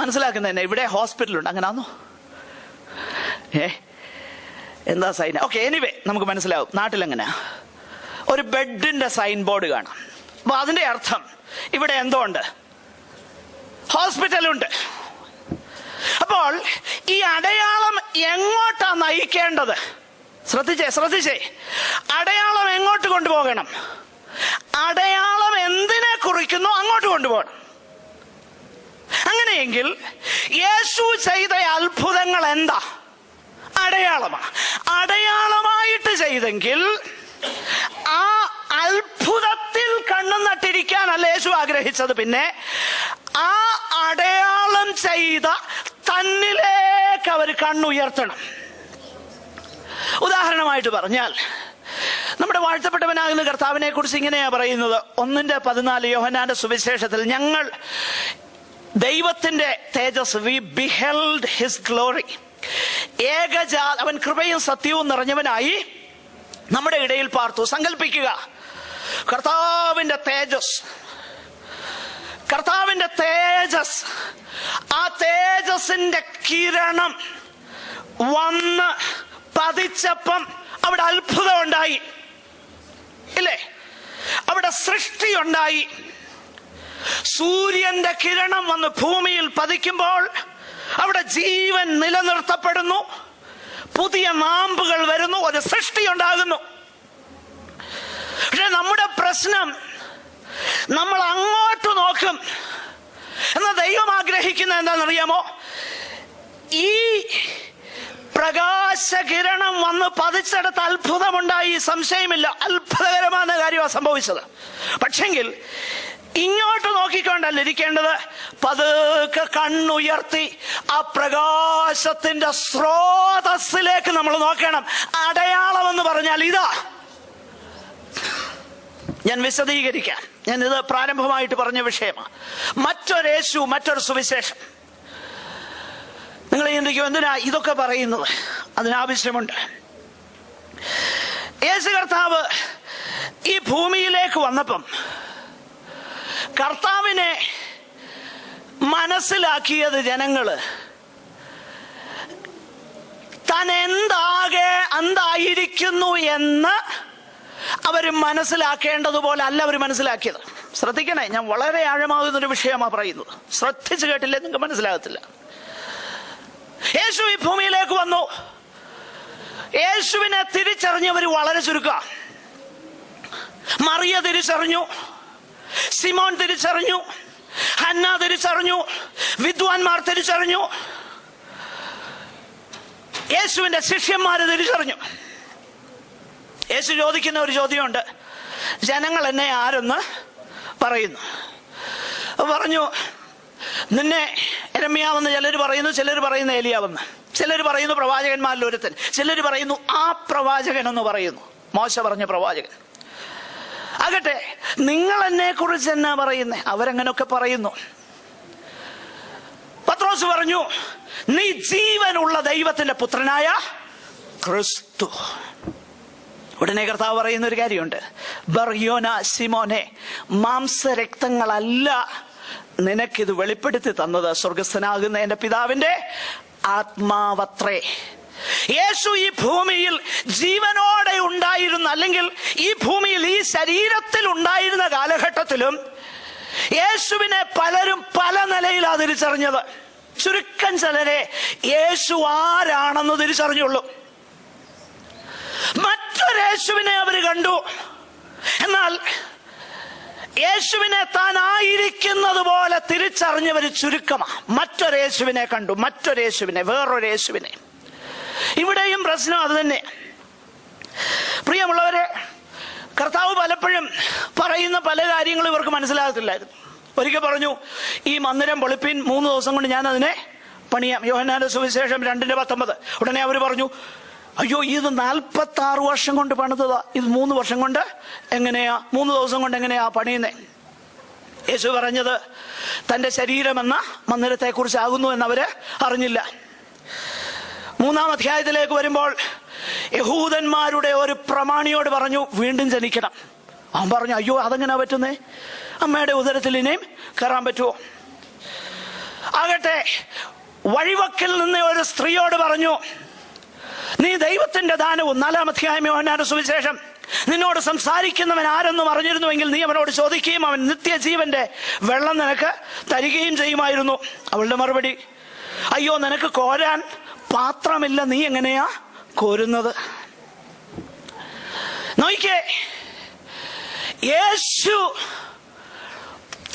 മനസ്സിലാക്കുന്നത് തന്നെ ഇവിടെ ഹോസ്പിറ്റലുണ്ട്, അങ്ങനാന്നോ? എന്താ സൈൻ? ഓക്കെ, എനിവേ നമുക്ക് മനസ്സിലാവും. നാട്ടിലെങ്ങനെയാ ഒരു ബെഡിന്റെ സൈൻ ബോർഡ് കാണാം. അപ്പൊ അതിന്റെ അർത്ഥം ഇവിടെ എന്തോ ഉണ്ട്, ഹോസ്പിറ്റലുണ്ട്. അപ്പോൾ ഈ അടയാളം എങ്ങോട്ടാ നയിക്കേണ്ടത്? ശ്രദ്ധിച്ചേ. അടയാളം എങ്ങോട്ട് കൊണ്ടുപോകണം? അടയാളം എന്തിനെ കുറിക്കുന്നു അങ്ങോട്ട് കൊണ്ടുപോകണം. അങ്ങനെയെങ്കിൽ യേശു ചെയ്ത അത്ഭുതങ്ങൾ എന്താ? അടയാളമായിട്ട് ചെയ്തെങ്കിൽ ആ അത്ഭുതത്തിൽ കണ്ണു നട്ടിരിക്കാനല്ല യേശു ആഗ്രഹിച്ചത്. പിന്നെ ആ അടയാളം ചെയ്ത തന്നിലേക്ക് അവർ കണ്ണുയർത്തണം. ഉദാഹരണമായിട്ട് പറഞ്ഞാൽ, നമ്മുടെ വാഴ്ത്തപ്പെട്ടവനാകുന്ന കർത്താവിനെ കുറിച്ച് ഇങ്ങനെയാ പറയുന്നത്. 1:14 യോഹന്നാന്റെ സുവിശേഷത്തിൽ, ഞങ്ങൾ ദൈവത്തിന്റെ തേജസ്, വി ബിഹെൽഡ് ഹിസ് ഗ്ലോറി, അവൻ കൃപയും സത്യവും നിറഞ്ഞവനായി നമ്മുടെ ഇടയിൽ പാർത്തു. സങ്കല്പിക്കുക, കർത്താവിന്റെ തേജസ്, ആ തേജസിന്റെ കിരണം വന്ന് പതിച്ചപ്പം അവിടെ അത്ഭുതം ഉണ്ടായി, ഇല്ലേ? അവിടെ സൃഷ്ടി ഉണ്ടായി. സൂര്യന്റെ കിരണം വന്ന് ഭൂമിയിൽ പതിക്കുമ്പോൾ അവിടെ ജീവൻ നിലനിർത്തപ്പെടുന്നു, പുതിയ നാമ്പുകൾ വരുന്നു, ഒരു സൃഷ്ടി ഉണ്ടാകുന്നു. പക്ഷെ നമ്മുടെ പ്രശ്നം നമ്മൾ അങ്ങോട്ട് നോക്കും. എന്നാൽ ദൈവം ആഗ്രഹിക്കുന്നത് എന്താണെന്നറിയാമോ? ഈ പ്രകാശകിരണം വന്ന് പതിച്ചെടുത്ത് അത്ഭുതമുണ്ടായി, സംശയമില്ല. അത്ഭുതകരമായ കാര്യമാണ് സംഭവിച്ചത്. പക്ഷെങ്കിൽ ഇങ്ങോട്ട് നോക്കിക്കൊണ്ടല്ല ഇരിക്കേണ്ടത്. പതുക്കെ കണ്ണുയർത്തി ആ പ്രകാശത്തിന്റെ സ്രോതസ്സിലേക്ക് നമ്മൾ നോക്കണം. അടയാളം എന്ന് പറഞ്ഞാൽ ഇതാ. ഞാൻ വിശദീകരിക്കാം. ഞാനിത് പ്രാരംഭമായിട്ട് പറഞ്ഞ വിഷയമാണ്. മറ്റൊരു യേശു, മറ്റൊരു സുവിശേഷം. നിങ്ങൾ ചിന്തിക്കും, എന്തിനാ ഇതൊക്കെ പറയുന്നത്? അതിനാവശ്യമുണ്ട്. യേശു കർത്താവ് ഈ ഭൂമിയിലേക്ക് വന്നപ്പം കർത്താവിനെ മനസ്സിലാക്കിയത് ജനങ്ങള് താൻ എന്തായിരിക്കുന്നു എന്ന് അവര് മനസ്സിലാക്കേണ്ടതുപോലെ അല്ല അവർ മനസ്സിലാക്കിയത്. ശ്രദ്ധിക്കണേ, ഞാൻ വളരെ ആഴമാകുന്നൊരു വിഷയമാണ് പറയുന്നത്. ശ്രദ്ധിച്ചു കേട്ടില്ലേ നിങ്ങൾക്ക് മനസ്സിലാകത്തില്ല. യേശു ഈ ഭൂമിയിലേക്ക് വന്നു. യേശുവിനെ തിരിച്ചറിഞ്ഞവർ വളരെ ചുരുക്കം. മറിയ തിരിച്ചറിഞ്ഞു, സിമോൻ തിരിച്ചറിഞ്ഞു, ഹന്ന തിരിച്ചറിഞ്ഞു, വിദ്വാൻമാർ തിരിച്ചറിഞ്ഞു, യേശുവിന്റെ ശിഷ്യന്മാര് തിരിച്ചറിഞ്ഞു. യേശു ചോദിക്കുന്ന ഒരു ചോദ്യമുണ്ട്, ജനങ്ങൾ എന്നെ ആരെന്ന് പറയുന്നു? പറഞ്ഞു, നിന്നെ യെരമ്യാവെന്ന് ചിലർ പറയുന്നു, ചിലർ പറയുന്നു ഏലിയാവെന്ന്, ചിലർ പറയുന്നു പ്രവാചകന്മാരിൽ ഒരുത്തൻ, ചിലർ പറയുന്നു ആ പ്രവാചകൻ എന്ന് പറയുന്നു, മോശ പറഞ്ഞ പ്രവാചകൻ. ആകട്ടെ, നിങ്ങൾ എന്നെ കുറിച്ച് എന്നാ പറയുന്നേ? അവരങ്ങനൊക്കെ പറയുന്നു. പത്രോസ് പറഞ്ഞു, നീ ജീവനുള്ള ദൈവത്തിന്റെ പുത്രനായ ക്രിസ്തു. ഉടനെ കർത്താവ് പറയുന്ന ഒരു കാര്യമുണ്ട്, ബർയോന സിമോനെ, മാംസരക്തങ്ങളല്ല നിനക്കിത് വെളിപ്പെടുത്തി തന്നത്, സ്വർഗസ്ഥനാകുന്ന എന്റെ പിതാവിന്റെ ആത്മാവത്രേ. യേശു ഈ ഭൂമിയിൽ ജീവനോടെ ഉണ്ടായിരുന്ന, അല്ലെങ്കിൽ ഈ ഭൂമിയിൽ ഈ ശരീരത്തിൽ ഉണ്ടായിരുന്ന കാലഘട്ടത്തിലും യേശുവിനെ പലരും പല നിലയിലാണ് തിരിച്ചറിഞ്ഞത്. ചുരുക്കം ചിലരെ യേശു ആരാണെന്ന് തിരിച്ചറിഞ്ഞുള്ളൂ. മറ്റൊരു യേശുവിനെ അവര് കണ്ടു. എന്നാൽ യേശുവിനെ താൻ ആയിരിക്കുന്നത് പോലെ തിരിച്ചറിഞ്ഞവര് ചുരുക്കമാണ്. മറ്റൊരു യേശുവിനെ കണ്ടു, മറ്റൊരു യേശുവിനെ, വേറൊരു യേശുവിനെ. ഇവിടെയും പ്രശ്നം അത് തന്നെ. പ്രിയമുള്ളവരെ, കർത്താവ് പലപ്പോഴും പറയുന്ന പല കാര്യങ്ങളും ഇവർക്ക് മനസ്സിലാകത്തില്ലായിരുന്നു. ഒരിക്കൽ പറഞ്ഞു, ഈ മന്ദിരം പൊളിപ്പിൻ, 3 ദിവസം കൊണ്ട് ഞാൻ അതിനെ പണിയാം. യോഹന്നാന്റെ സുവിശേഷം 2:19. ഉടനെ അവർ പറഞ്ഞു, അയ്യോ, ഇത് 46 വർഷം കൊണ്ട് പണിതതാ, ഇത് 3 വർഷം കൊണ്ട് എങ്ങനെയാ, 3 ദിവസം കൊണ്ട് എങ്ങനെയാ പണിയുന്നേ? യേശു പറഞ്ഞത് തന്റെ ശരീരമെന്ന മന്ദിരത്തെ കുറിച്ചാകുന്നു എന്നവര് അറിഞ്ഞില്ല. 3-ാം അധ്യായത്തിലേക്ക് വരുമ്പോൾ യഹൂദന്മാരുടെ ഒരു പ്രമാണിയോട് പറഞ്ഞു, വീണ്ടും ജനിക്കണം. അവൻ പറഞ്ഞു, അയ്യോ, അതെങ്ങനെയാ പറ്റുന്നേ? അമ്മയുടെ ഉദരത്തിൽ ഇനിയും കയറാൻ പറ്റുമോ? ആകട്ടെ, വഴിവക്കിൽ നിന്ന് ഒരു സ്ത്രീയോട് പറഞ്ഞു, നീ ദൈവത്തിന്റെ ദാനവും, 4-ാം അധ്യായം യോഹന്നാന്റെ സുവിശേഷം, നിന്നോട് സംസാരിക്കുന്നവൻ ആരെന്നും അറിഞ്ഞിരുന്നുവെങ്കിൽ നീ അവനോട് ചോദിക്കുകയും അവൻ നിത്യജീവന്റെ വെള്ളം നിനക്ക് തരികയും ചെയ്യുമായിരുന്നു. അവളുടെ മറുപടി, അയ്യോ, നിനക്ക് കോരാൻ പാത്രമില്ല, നീ എങ്ങനെയാ കോരുന്നത്? നോക്കിക്കേ, യേശു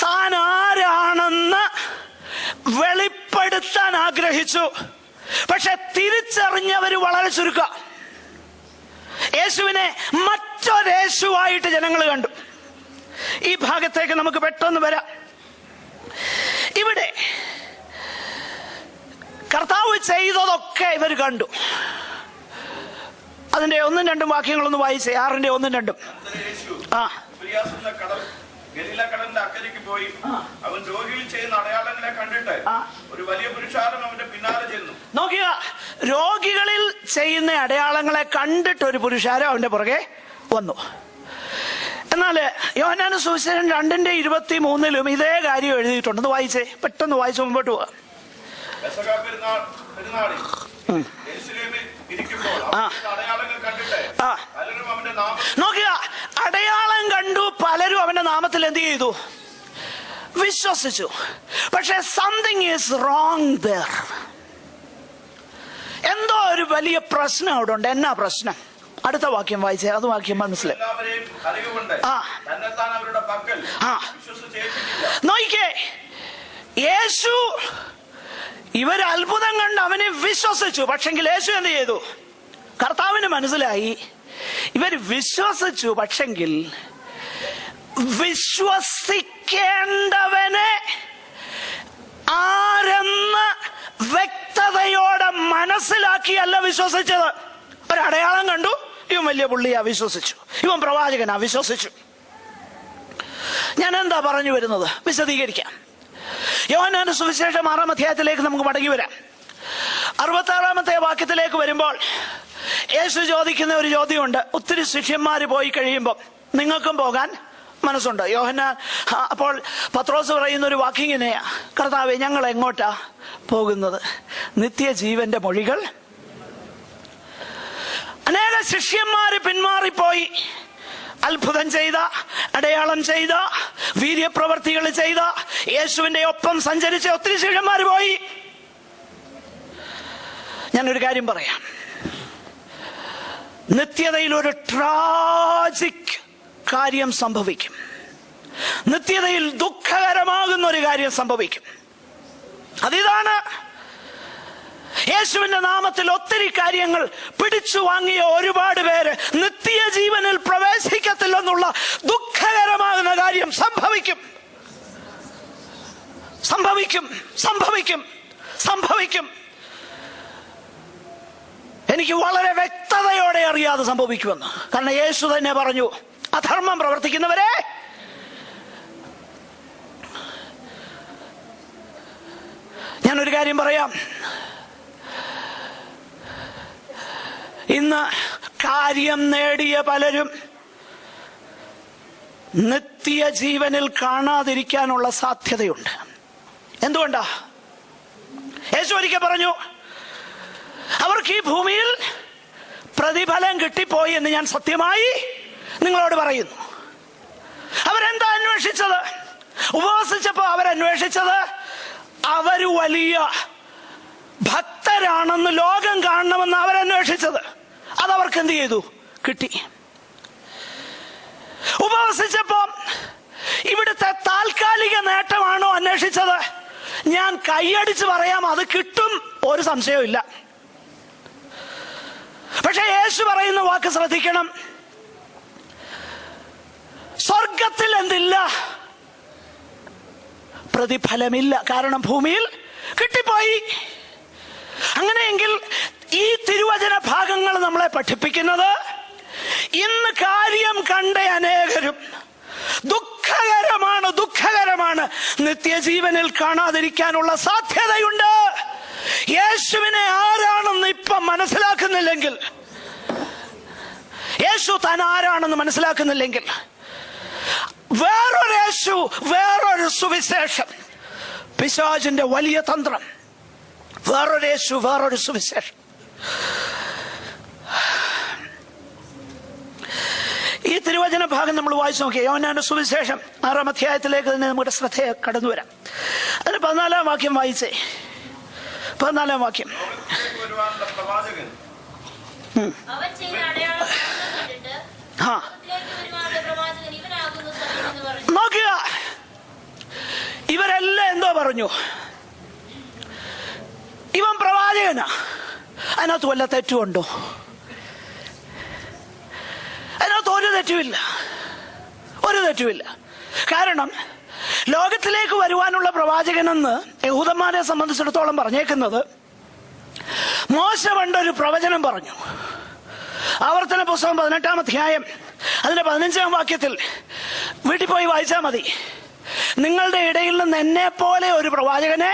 താൻ ആരാണെന്ന് വെളിപ്പെടുത്താൻ ആഗ്രഹിച്ചു. പക്ഷെ തിരിച്ചറിഞ്ഞവര് വളരെ ചുരുക്കം. യേശുവിനെ മറ്റൊരു യേശുവായിട്ട് ജനങ്ങൾ കണ്ടു. ഈ ഭാഗത്തേക്ക് നമുക്ക് പെട്ടെന്ന് വരാം. ഇവിടെ കർത്താവ് ചെയ്തതൊക്കെ ഇവർ കണ്ടു. അതിന്റെ 1-2 വാക്യങ്ങളൊന്ന് വായിച്ചേ. 6-ന്റെ 1-2. കടലിന്റെ അക്കരയ്ക്ക് പോയി അവൻ രോഗിയിൽ ചെയ്യുന്ന അടയാളങ്ങളെ കണ്ടിട്ട് ഒരു വലിയ പുരുഷാരം അവന്റെ പിന്നാലെ ചെന്നു. നോക്കുക, രോഗികളിൽ ചെയ്യുന്ന അടയാളങ്ങളെ കണ്ടിട്ട് ഒരു പുരുഷാരം അവന്റെ പുറകെ വന്നു. എന്നാൽ യോഹന്നാന്റെ സുവിശേഷം 2:23 ഇതേ കാര്യം എഴുതിയിട്ടുണ്ട്. ഒന്ന് വായിച്ചേ, പെട്ടെന്ന് വായിച്ച് മുമ്പോട്ട് പോവാം. നോക്കുക, അടയാളം കണ്ടു, പലരും അവന്റെ നാമത്തിൽ എന്ത് ചെയ്തു? വിശ്വസിച്ചു. പക്ഷെ സംതിങ് ഈസ് റോങ് ദർ. എന്തോ ഒരു വലിയ പ്രശ്നം അവിടെ ഉണ്ട്. എന്നാ പ്രശ്നം? അടുത്ത വാക്യം വായിച്ചേ, അത് വാക്യം മനസ്സിലായി. എല്ലാവരെയും അറിവുകൊണ്ട് തന്നെത്താൻ അവരുടെ പക്കൽ വിശ്വസിച്ചേൽപ്പിച്ചില്ല. നോക്കിക്കേ, യേശു ഇവർ അത്ഭുതം കണ്ട് അവനെ വിശ്വസിച്ചു. പക്ഷെങ്കിൽ യേശു എന്ത് ചെയ്തു? കർത്താവിന് മനസ്സിലായി ഇവർ വിശ്വസിച്ചു, പക്ഷെങ്കിൽ വിശ്വസിക്കേണ്ടവനെ ആരെന്ന് വ്യക്തതയോടെ മനസ്സിലാക്കിയല്ല വിശ്വസിച്ചത്. ഒരടയാളം കണ്ടു, ഇവൻ വലിയ പുള്ളിയാ, വിശ്വസിച്ചു. ഇവൻ പ്രവാചകനാ, വിശ്വസിച്ചു. ഞാൻ എന്താ പറഞ്ഞു വരുന്നത്? വിശദീകരിക്കാം. യോഹന്നാന്റെ സുവിശേഷം 6-ാം അധ്യായത്തിലേക്ക് നമുക്ക് മടങ്ങി വരാം. 66-ാമത്തെ വാക്യത്തിലേക്ക് വരുമ്പോൾ യേശു ചോദിക്കുന്ന ഒരു ചോദ്യമുണ്ട്. ഒത്തിരി ശിഷ്യന്മാര് പോയി കഴിയുമ്പോൾ നിങ്ങൾക്കും പോകാൻ മനസ്സുണ്ട്? യോഹന്നാൻ അപ്പോൾ പത്രോസ് പറയുന്ന ഒരു വാക്കിങ്ങനെയാ, കർത്താവേ, ഞങ്ങൾ എങ്ങോട്ടാ പോകുന്നത്? നിത്യജീവന്റെ മൊഴികൾ. അനേക ശിഷ്യന്മാര് പിന്മാറിപ്പോയി. അത്ഭുതം ചെയ്ത, അടയാളം ചെയ്ത, വീര്യപ്രവർത്തികൾ ചെയ്ത, യേശുവിന്റെ ഒപ്പം സഞ്ചരിച്ച ഒത്തിരി ശിഷ്യന്മാര് പോയി. ഞാനൊരു കാര്യം പറയാം. നിത്യതയിൽ ഒരു ട്രാജിക് കാര്യം സംഭവിക്കും. നിത്യതയിൽ ദുഃഖകരമാകുന്ന ഒരു കാര്യം സംഭവിക്കും. അതിതാണ് യേശുവിന്റെ നാമത്തിൽ ഒത്തിരി കാര്യങ്ങൾ പിടിച്ചു വാങ്ങിയ ഒരുപാട് പേര് നിത്യജീവനിൽ പ്രവേശിക്കത്തില്ലെന്നുള്ള ദുഃഖകരമാകുന്ന കാര്യം സംഭവിക്കും. സംഭവിക്കും സംഭവിക്കും സംഭവിക്കും. എനിക്ക് വളരെ വ്യക്തതയോടെ അറിയാതെ സംഭവിക്കുമെന്ന്. കാരണം യേശു തന്നെ പറഞ്ഞു, അധർമ്മം പ്രവർത്തിക്കുന്നവരെ ഞാനൊരു കാര്യം പറയാം. ഇന്ന് കാര്യം നേടിയ പലരും നിത്യജീവനിൽ കാണാതിരിക്കാനുള്ള സാധ്യതയുണ്ട്. എന്തുകൊണ്ടാ? യേശു ഒരിക്കൽ പറഞ്ഞു, അവർക്ക് ഈ ഭൂമിയിൽ പ്രതിഫലം കിട്ടിപ്പോയി എന്ന് ഞാൻ സത്യമായി നിങ്ങളോട് പറയുന്നു. അവരെന്താ അന്വേഷിച്ചത്? ഉപവസിച്ചപ്പോ അവരന്വേഷിച്ചത് അവര് വലിയ ഭക്തരാണെന്ന് ലോകം കാണണമെന്ന് അവരന്വേഷിച്ചത്. അതവർക്ക് എന്ത് ചെയ്തു? കിട്ടി. ഉപവസിച്ചപ്പോ ഇവിടുത്തെ താൽക്കാലിക നേട്ടമാണോ അന്വേഷിച്ചത്? ഞാൻ കൈയടിച്ച് പറയാം, അത് കിട്ടും, ഒരു സംശയവും ഇല്ല. പക്ഷെ യേശു പറയുന്ന വാക്ക് ശ്രദ്ധിക്കണം. സ്വർഗത്തിൽ എന്തില്ല? പ്രതിഫലമില്ല. കാരണം ഭൂമിയിൽ കിട്ടിപ്പോയി. അങ്ങനെയെങ്കിൽ ഈ തിരുവചന ഭാഗങ്ങൾ നമ്മളെ പഠിപ്പിക്കുന്നത്, ഇന്ന് കാര്യം കണ്ട അനേകരും ദുഃഖകരമാണ്, ദുഃഖകരമാണ്, നിത്യജീവനിൽ കാണാതിരിക്കാനുള്ള സാധ്യതയുണ്ട്. യേശുവിനെ ആരാണെന്ന് ഇപ്പം മനസ്സിലാക്കുന്നില്ലെങ്കിൽ, യേശു താൻ ആരാണെന്ന് മനസ്സിലാക്കുന്നില്ലെങ്കിൽ, വേറൊരു യേശു, വേറൊരു സുവിശേഷം, പിശാചിന്റെ വലിയ തന്ത്രം. വേറൊരു യേശു, വേറൊരു സുവിശേഷം. ഈ തിരുവചന ഭാഗം നമ്മൾ വായിച്ചു നോക്കിയ യോഹന്നാന്റെ സുവിശേഷം 6-ാം അധ്യായത്തിലേക്ക് തന്നെ നമ്മുടെ ശ്രദ്ധയെ കടന്നു വരാം. അതിന് 14-ാം വാക്യം വായിച്ചേ. 14-ാം വാക്യം. നോക്കുക, ഇവരെല്ലാം എന്തോ പറഞ്ഞു? ഇവൻ പ്രവാചകനാ. അതിനകത്ത് വല്ല തെറ്റുണ്ടോ? അതിനകത്ത് ഒരു തെറ്റുമില്ല, ഒരു തെറ്റുമില്ല. കാരണം ലോകത്തിലേക്ക് വരുവാനുള്ള പ്രവാചകനെന്ന് യഹൂദന്മാരെ സംബന്ധിച്ചിടത്തോളം പറഞ്ഞേക്കുന്നത്, മോശ പണ്ടൊരു പ്രവചനം പറഞ്ഞു. ആവർത്തന പുസ്തകം 18-ാം അധ്യായം അതിന്റെ 15-ാം വാക്യത്തിൽ വീട്ടിൽ പോയി വായിച്ചാൽ മതി. നിങ്ങളുടെ ഇടയിൽ നിന്ന് എന്നെ പോലെ ഒരു പ്രവാചകനെ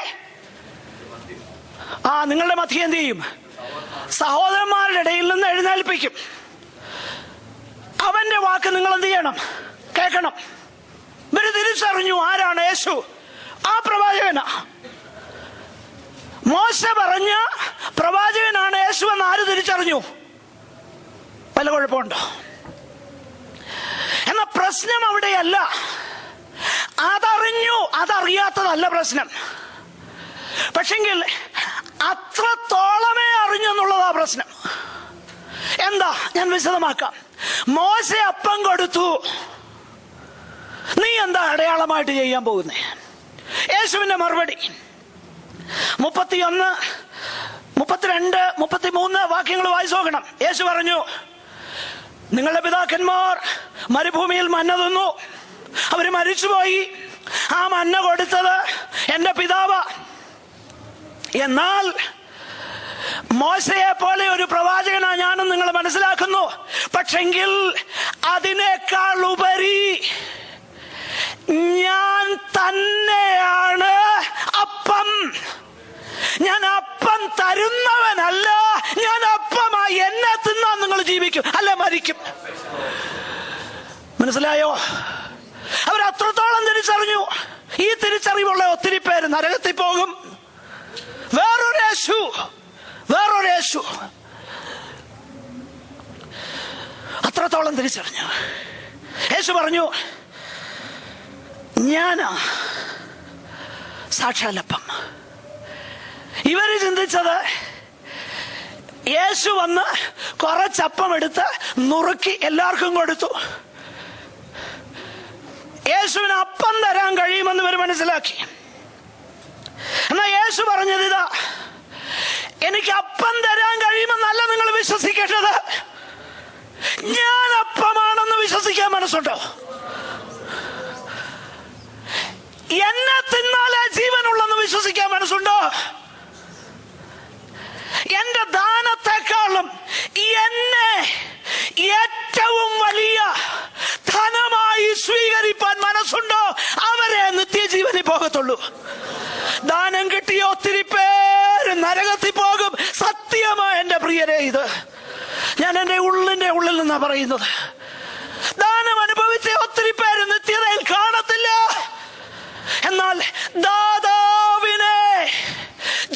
നിങ്ങളുടെ മധ്യേ എന്ത് ചെയ്യും? സഹോദരന്മാരുടെ ഇടയിൽ നിന്ന് എഴുന്നേൽപ്പിക്കും. അവന്റെ വാക്ക് നിങ്ങൾ എന്ത് ചെയ്യണം? കേൾക്കണം. ഇവര് തിരിച്ചറിഞ്ഞു ആരാണ് യേശു. ആ പ്രവാചകനാ. മോശ പറഞ്ഞ പ്രവാചകനാണ് യേശു എന്ന് ആര് തിരിച്ചറിഞ്ഞു? വല്ല കുഴപ്പമുണ്ടോ? എന്ന പ്രശ്നം അവിടെയല്ല. അതറിഞ്ഞു, അതറിയാത്തതല്ല പ്രശ്നം. പക്ഷെങ്കിൽ അത്രത്തോളമേ അറിഞ്ഞെന്നുള്ളതാ പ്രശ്നം. എന്താ? ഞാൻ വിശദമാക്കാം. മോശെ അപ്പം കൊടുത്തു, നീ എന്താ അടയാളമായിട്ട് ചെയ്യാൻ പോകുന്നേ? യേശുവിന്റെ മറുപടി 31, 32, 33 വാക്യങ്ങൾ വായിച്ചു നോക്കണം. യേശു പറഞ്ഞു, നിങ്ങളുടെ പിതാക്കന്മാർ മരുഭൂമിയിൽ മന്ന തിന്നു, അവര് മരിച്ചുപോയി. ആ മന്ന കൊടുത്തത് എന്റെ പിതാവാ. എന്നാൽ മോശയെ പോലെ ഒരു പ്രവാചകനാ ഞാനും നിങ്ങൾ മനസ്സിലാക്കുന്നു. പക്ഷെങ്കിൽ അതിനേക്കാൾ ഉപരി ഞാൻ തന്നെയാണ് അപ്പം. ഞാൻ അപ്പം തരുന്നവനല്ല, ഞാൻ അപ്പമായി. എന്നെ തിന്നാൻ നിങ്ങൾ ജീവിക്കും, അല്ല മരിക്കും. മനസ്സിലായോ? അവരത്രത്തോളം തിരിച്ചറിഞ്ഞു. ഈ തിരിച്ചറിവുള്ള ഒത്തിരി പേര് നരകത്തിൽ പോകും. വേറൊരു യേശു അത്രത്തോളം തിരിച്ചറിഞ്ഞു. യേശു പറഞ്ഞു, ഞാനാ സാക്ഷാലപ്പം. ഇവര് ചിന്തിച്ചത് യേശു വന്ന് കുറച്ചപ്പം എടുത്ത് നുറുക്കി എല്ലാവർക്കും കൊടുത്തു. യേശുവിന് അപ്പം തരാൻ കഴിയുമെന്ന് ഇവർ മനസ്സിലാക്കി. എന്നാ യേശു പറഞ്ഞത് ഇതാ, എനിക്ക് അപ്പം തരാൻ കഴിയുമെന്നല്ല നിങ്ങൾ വിശ്വസിക്കേണ്ടത്, ഞാൻ അപ്പമാണെന്ന് വിശ്വസിക്കാൻ മനസ്സുണ്ടോ? എന്നെ തിന്നാലേ ജീവനുള്ളെന്ന് വിശ്വസിക്കാൻ മനസ്സുണ്ടോ? എന്റെ ദാനത്തെക്കാളും എന്നെ ഏറ്റവും വലിയ ധനമായി സ്വീകരിപ്പാൻ മനസ്സുണ്ടോ? അവരെ നിത്യജീവനിൽ പോകത്തുള്ളൂ. ദാനം കിട്ടിയ ഒത്തിരി പേര് നരകത്തിൽ പോകും. സത്യമായ എന്റെ പ്രിയരെ, ഇത് ഞാൻ എന്റെ ഉള്ളിൽ നിന്നാ പറയുന്നത്. ദാനം അനുഭവിച്ച ഒത്തിരി പേര് നിത്യതയിൽ കാണത്തില്ല. എന്നാൽ ദാതാവിനെ,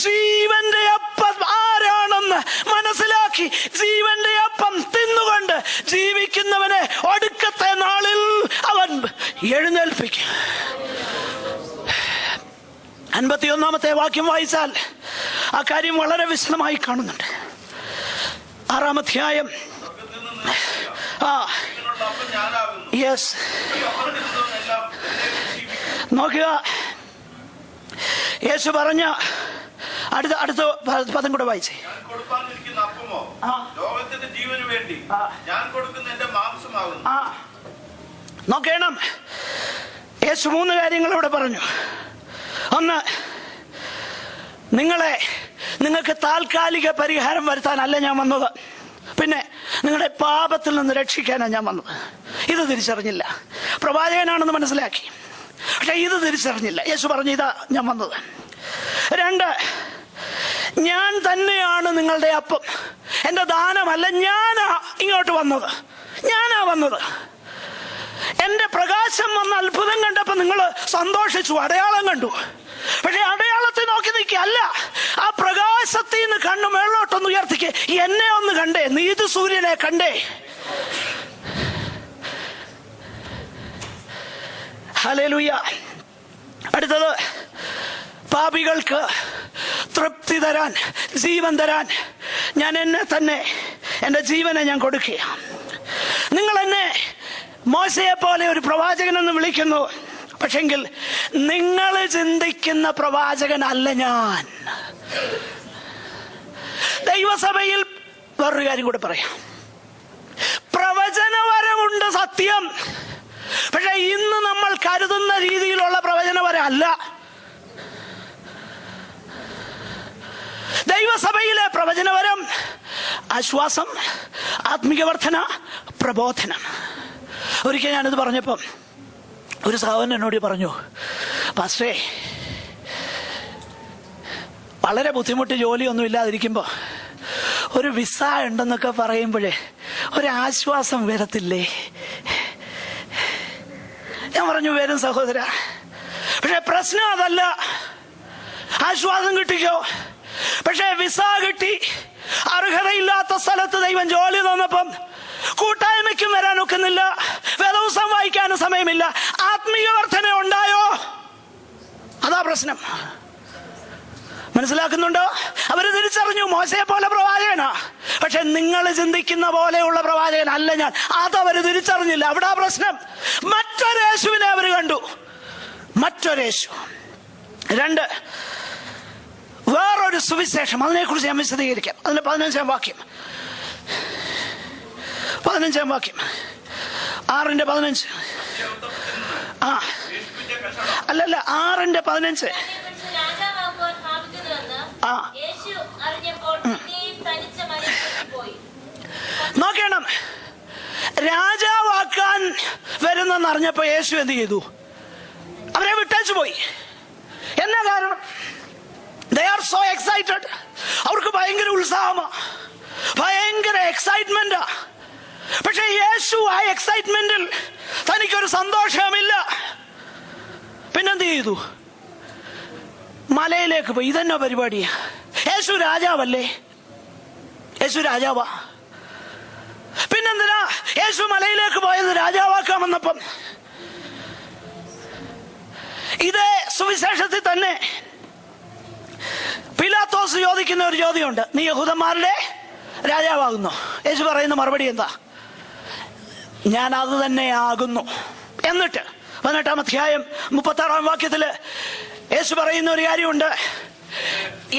ജീവന്റെ അപ്പം ആരാണെന്ന് മനസ്സിലാക്കി ജീവന്റെ അപ്പം തിന്നുകൊണ്ട് ജീവിക്കുന്നവനെ ഒടുക്കത്തെ നാളിൽ അവൻ എഴുന്നേൽപ്പിക്കും. 51 വാക്യം വായിച്ചാൽ ആ കാര്യം വളരെ വിശദമായി കാണുന്നുണ്ട്. 6-ാം അധ്യായം. യെസ്, നോക്കുക. യേശു പറഞ്ഞ അടുത്ത പദം കൂടെ വായിച്ചേ. നോക്കണം, യേശു 3 കാര്യങ്ങൾ ഇവിടെ പറഞ്ഞു. ഒന്ന്, നിങ്ങൾക്ക് താൽക്കാലിക പരിഹാരം വരുത്താനല്ല ഞാൻ വന്നത്, പിന്നെ നിങ്ങളുടെ പാപത്തിൽ നിന്ന് രക്ഷിക്കാനാണ് ഞാൻ വന്നത്. ഇത് തിരിച്ചറിഞ്ഞില്ല. പ്രവാചകനാണെന്ന് മനസ്സിലാക്കി, പക്ഷെ ഇത് തിരിച്ചറിഞ്ഞില്ല. യേശു പറഞ്ഞു, ഇതാ ഞാൻ വന്നത്. 2, ഞാൻ തന്നെയാണ് നിങ്ങളുടെ അപ്പം. എന്റെ ദാനമല്ല, ഞാനാ ഇങ്ങോട്ട് വന്നത്, ഞാനാ വന്നത്. എന്റെ പ്രകാശം വന്ന അത്ഭുതം കണ്ടപ്പോ നിങ്ങൾ സന്തോഷിച്ചു, അടയാളം കണ്ടു. പക്ഷെ അടയാളത്തെ നോക്കി നിൽക്കല്ല, ആ പ്രകാശത്തിൽ നിന്ന് കണ്ണു മേളോട്ടൊന്ന് ഉയർത്തിക്ക്. എന്നെ ഒന്ന് കണ്ടേ, നീതി സൂര്യനെ കണ്ടേ. ഹല്ലേലൂയ. അടുത്തത്, പാപികൾക്ക് തൃപ്തി തരാൻ, ജീവൻ തരാൻ ഞാൻ എന്നെ തന്നെ, എന്റെ ജീവനെ ഞാൻ കൊടുക്കുക. നിങ്ങൾ എന്നെ മോശയെ പോലെ ഒരു പ്രവാചകനെന്ന് വിളിക്കുന്നു, പക്ഷെങ്കിൽ നിങ്ങൾ ചിന്തിക്കുന്ന പ്രവാചകനല്ല ഞാൻ. ദൈവസഭയിൽ വേറൊരു കാര്യം കൂടെ പറയാം. പ്രവചനവരമുണ്ട്, സത്യം. പക്ഷെ ഇന്ന് നമ്മൾ കരുതുന്ന രീതിയിലുള്ള പ്രവചനവരം അല്ല. ദൈവസഭയിലെ പ്രവചനവരം ആശ്വാസം, ആത്മീക വർധന, പ്രബോധനം. ഒരിക്കൽ ഞാനിത് പറഞ്ഞപ്പം ഒരു സഹോദരൻ എന്നോട് പറഞ്ഞു, പാസ്റ്ററേ, വളരെ ബുദ്ധിമുട്ട് ജോലിയൊന്നും ഇല്ലാതിരിക്കുമ്പോൾ ഒരു വിസ ഉണ്ടെന്നൊക്കെ പറയുമ്പോഴേ ഒരാശ്വാസം വരത്തില്ലേ? ഞാൻ പറഞ്ഞു, വരും സഹോദര, പക്ഷെ പ്രശ്നം അതല്ല. ആശ്വാസം കിട്ടിക്കോ, പക്ഷെ വിസ കിട്ടി അർഹതയില്ലാത്ത സ്ഥലത്ത് ദൈവം ജോലി തന്നപ്പം കൂട്ടായ്മയ്ക്കും വരാൻ ഒക്കുന്നില്ല, വേദപുസ്തകം വായിക്കാനും സമയമില്ല. ആത്മീയ വർധന ഉണ്ടായോ? അതാ പ്രശ്നം. മനസ്സിലാക്കുന്നുണ്ടോ? അവര് തിരിച്ചറിഞ്ഞു മോശയെ പോലെ പ്രവാചകനാ, പക്ഷെ നിങ്ങൾ ചിന്തിക്കുന്ന പോലെയുള്ള പ്രവാചകൻ അല്ല ഞാൻ. അതവര് തിരിച്ചറിഞ്ഞില്ല. അവിടെ പ്രശ്നം. മറ്റൊരേശുവിനെ അവർ കണ്ടു. മറ്റൊരേശു. 2, വേറൊരു സുവിശേഷം. അതിനെക്കുറിച്ച് ഞാൻ വിശദീകരിക്കാം. അതിന്റെ 15-ാം വാക്യം. 6:15. ആ അല്ലല്ല, 6:15. ആ നോക്കണം. രാജാവാക്കാൻ വരുന്നെന്ന് അറിഞ്ഞപ്പോ യേശു എന്ത് ചെയ്തു? അവരെ വിട്ടേച്ചു പോയി. എന്നാ കാരണം? They are so excited. അവർക്ക് ഭയങ്കര ഉത്സാഹമാ, ഭയങ്കര എക്സൈറ്റ്മെന്റാ. പക്ഷെ യേശു ആ എക്സൈറ്റ്മെന്റിൽ തനിക്കൊരു സന്തോഷമില്ല. പിന്നെന്ത് ചെയ്തു? മലയിലേക്ക് പോയി. ഇതെന്നോ പരിപാടിയാ? യേശു രാജാവല്ലേ? യേശു രാജാവാ. പിന്നെന്തിനാ യേശു മലയിലേക്ക് പോയത്? രാജാവാക്കാൻ വന്നപ്പം. ഇതേ സുവിശേഷത്തിൽ തന്നെ പിലാത്തോസ് ചോദിക്കുന്ന ഒരു ചോദ്യമുണ്ട്. നീ യഹൂദന്മാരുടെ രാജാവാകുന്നു? യേശു പറയുന്ന മറുപടി എന്താ? ഞാൻ അത് തന്നെ ആകുന്നു. എന്നിട്ട് 18-ാം അധ്യായം 36-ാം വാക്യത്തില് യേശു പറയുന്ന ഒരു കാര്യമുണ്ട്.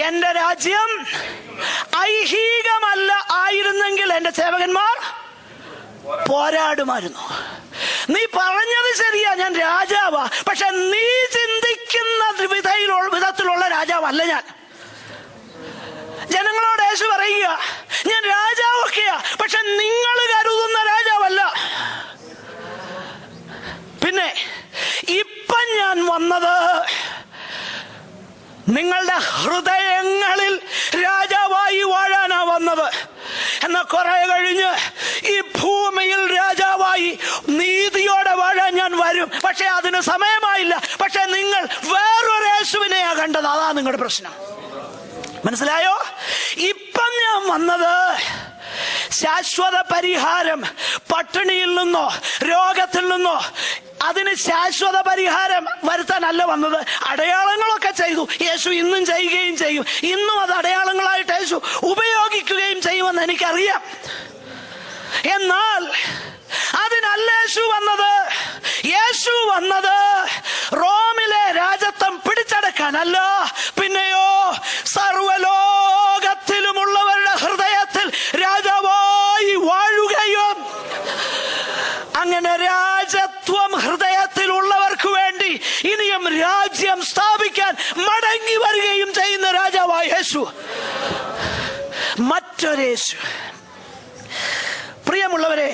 എന്റെ രാജ്യം ഐഹികമല്ല ആയിരുന്നെങ്കിൽ എന്റെ സേവകന്മാർ പോരാടുമായിരുന്നു. നീ പറഞ്ഞത് ശരിയാ, ഞാൻ രാജാവാ. പക്ഷെ നീ ചിന്തിക്കുന്ന വിധത്തിലുള്ള രാജാവല്ല ഞാൻ. ജനങ്ങളോട് യേശു പറയുക, ഞാൻ രാജാവൊക്കെയാ, പക്ഷെ നിങ്ങൾ കരുതുന്ന രാജാവല്ല. പിന്നെ ഇപ്പം ഞാൻ വന്നത് നിങ്ങളുടെ ഹൃദയങ്ങളിൽ രാജാവായി വാഴാനാ വന്നത്. എന്നാൽ കുറെ കഴിഞ്ഞ് ഈ ഭൂമിയിൽ രാജാവായി നീതിയോടെ വാഴാൻ ഞാൻ വരും. പക്ഷെ അതിന് സമയമായില്ല. പക്ഷെ നിങ്ങൾ വേറൊരു യേശുവിനെയാ കണ്ടത്. അതാ നിങ്ങളുടെ പ്രശ്നം. മനസ്സിലായോ? ഇപ്പം ഞാൻ വന്നത് ശാശ്വത പരിഹാരം, പട്ടിണിയിൽ നിന്നോ രോഗത്തിൽ നിന്നോ അതിന് ശാശ്വത പരിഹാരം വരുത്താനല്ല വന്നത്. അടയാളങ്ങളൊക്കെ ചെയ്തു. യേശു ഇന്നും ചെയ്യുകയും ചെയ്യും. ഇന്നും അത് അടയാളങ്ങളായിട്ട് യേശു ഉപയോഗിക്കുകയും ചെയ്യുമെന്ന് എനിക്കറിയാം. എന്നാൽ അതിനല്ല യേശു വന്നത്. യേശു വന്നത് റോമിലെ രാജത്വം പിടിച്ചടക്കാനല്ല. പിന്നെയോ സർവ്വലോകത്തിലുമുള്ളവരുടെ ഹൃദയത്തിൽ രാജാവായി വാഴുകയും അങ്ങനെ രാജത്വം ഹൃദയത്തിലുള്ളവർക്ക് വേണ്ടി ഇനിയും രാജ്യം സ്ഥാപിക്കാൻ മടങ്ങി വരികയും ചെയ്യുന്ന രാജാവായ യേശു. മറ്റൊരേശു. പ്രിയമുള്ളവരെ,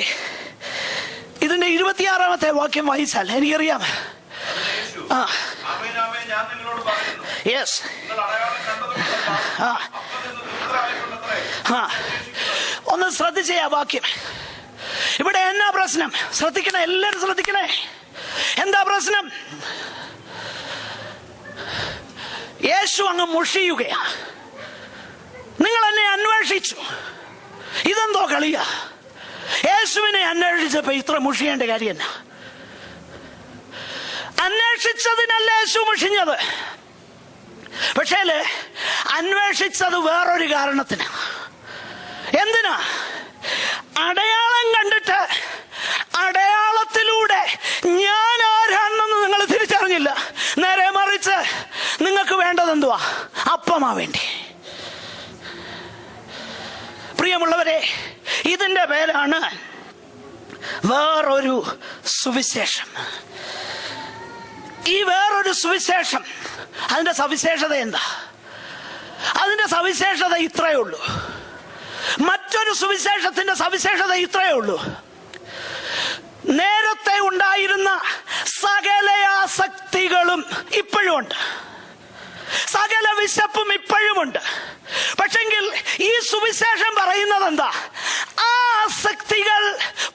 ഇതിന്റെ 26-ാമത്തെ വാക്യം വായിച്ചാൽ എനിക്കറിയാം. യെസ്. ഒന്ന് ശ്രദ്ധിച്ചേ ആ വാക്യം. ഇവിടെ എന്നാ പ്രശ്നം? ശ്രദ്ധിക്കണേ, എല്ലാവരും ശ്രദ്ധിക്കണേ. എന്താ പ്രശ്നം? യേശു അങ്ങ് മുഷിയുകയാ. നിങ്ങൾ എന്നെ അന്വേഷിച്ചു. ഇതെന്തോ കളിയാ? യേശുവിനെ അന്വേഷിച്ചപ്പോ ഇത്ര മുഷിയേണ്ട കാര്യം എന്നാ? അന്വേഷിച്ചതിനല്ല യേശു മുഷിഞ്ഞത്. പക്ഷേ അന്വേഷിച്ചത് വേറൊരു കാരണത്തിന്. എന്തിനാ? അടയാളം കണ്ടിട്ട് അടയാളത്തിലൂടെ ഞാൻ ആരാണെന്ന് നിങ്ങൾ തിരിച്ചറിഞ്ഞില്ല. നേരെ മറിച്ച് നിങ്ങൾക്ക് വേണ്ടത് എന്തുവാ? അപ്പമാ വേണ്ടി. പ്രിയമുള്ളവരെ, ഇതിന്റെ പേരാണ് വേറൊരു സുവിശേഷം. ഈ വേറൊരു സുവിശേഷം, അതിന്റെ സവിശേഷത എന്താ? അതിന്റെ സവിശേഷത ഇത്രയേ ഉള്ളൂ. മറ്റൊരു സുവിശേഷത്തിന്റെ സവിശേഷത ഇത്രയേ ഉള്ളൂ. നേരത്തെ ഉണ്ടായിരുന്ന സകല ആസക്തികളും ഇപ്പോഴും ഉണ്ട്, സകല വിശപ്പും ഇപ്പോഴുമുണ്ട്. പക്ഷെങ്കിൽ ഈ സുവിശേഷം പറയുന്നത് എന്താ? ആ ആസക്തികൾ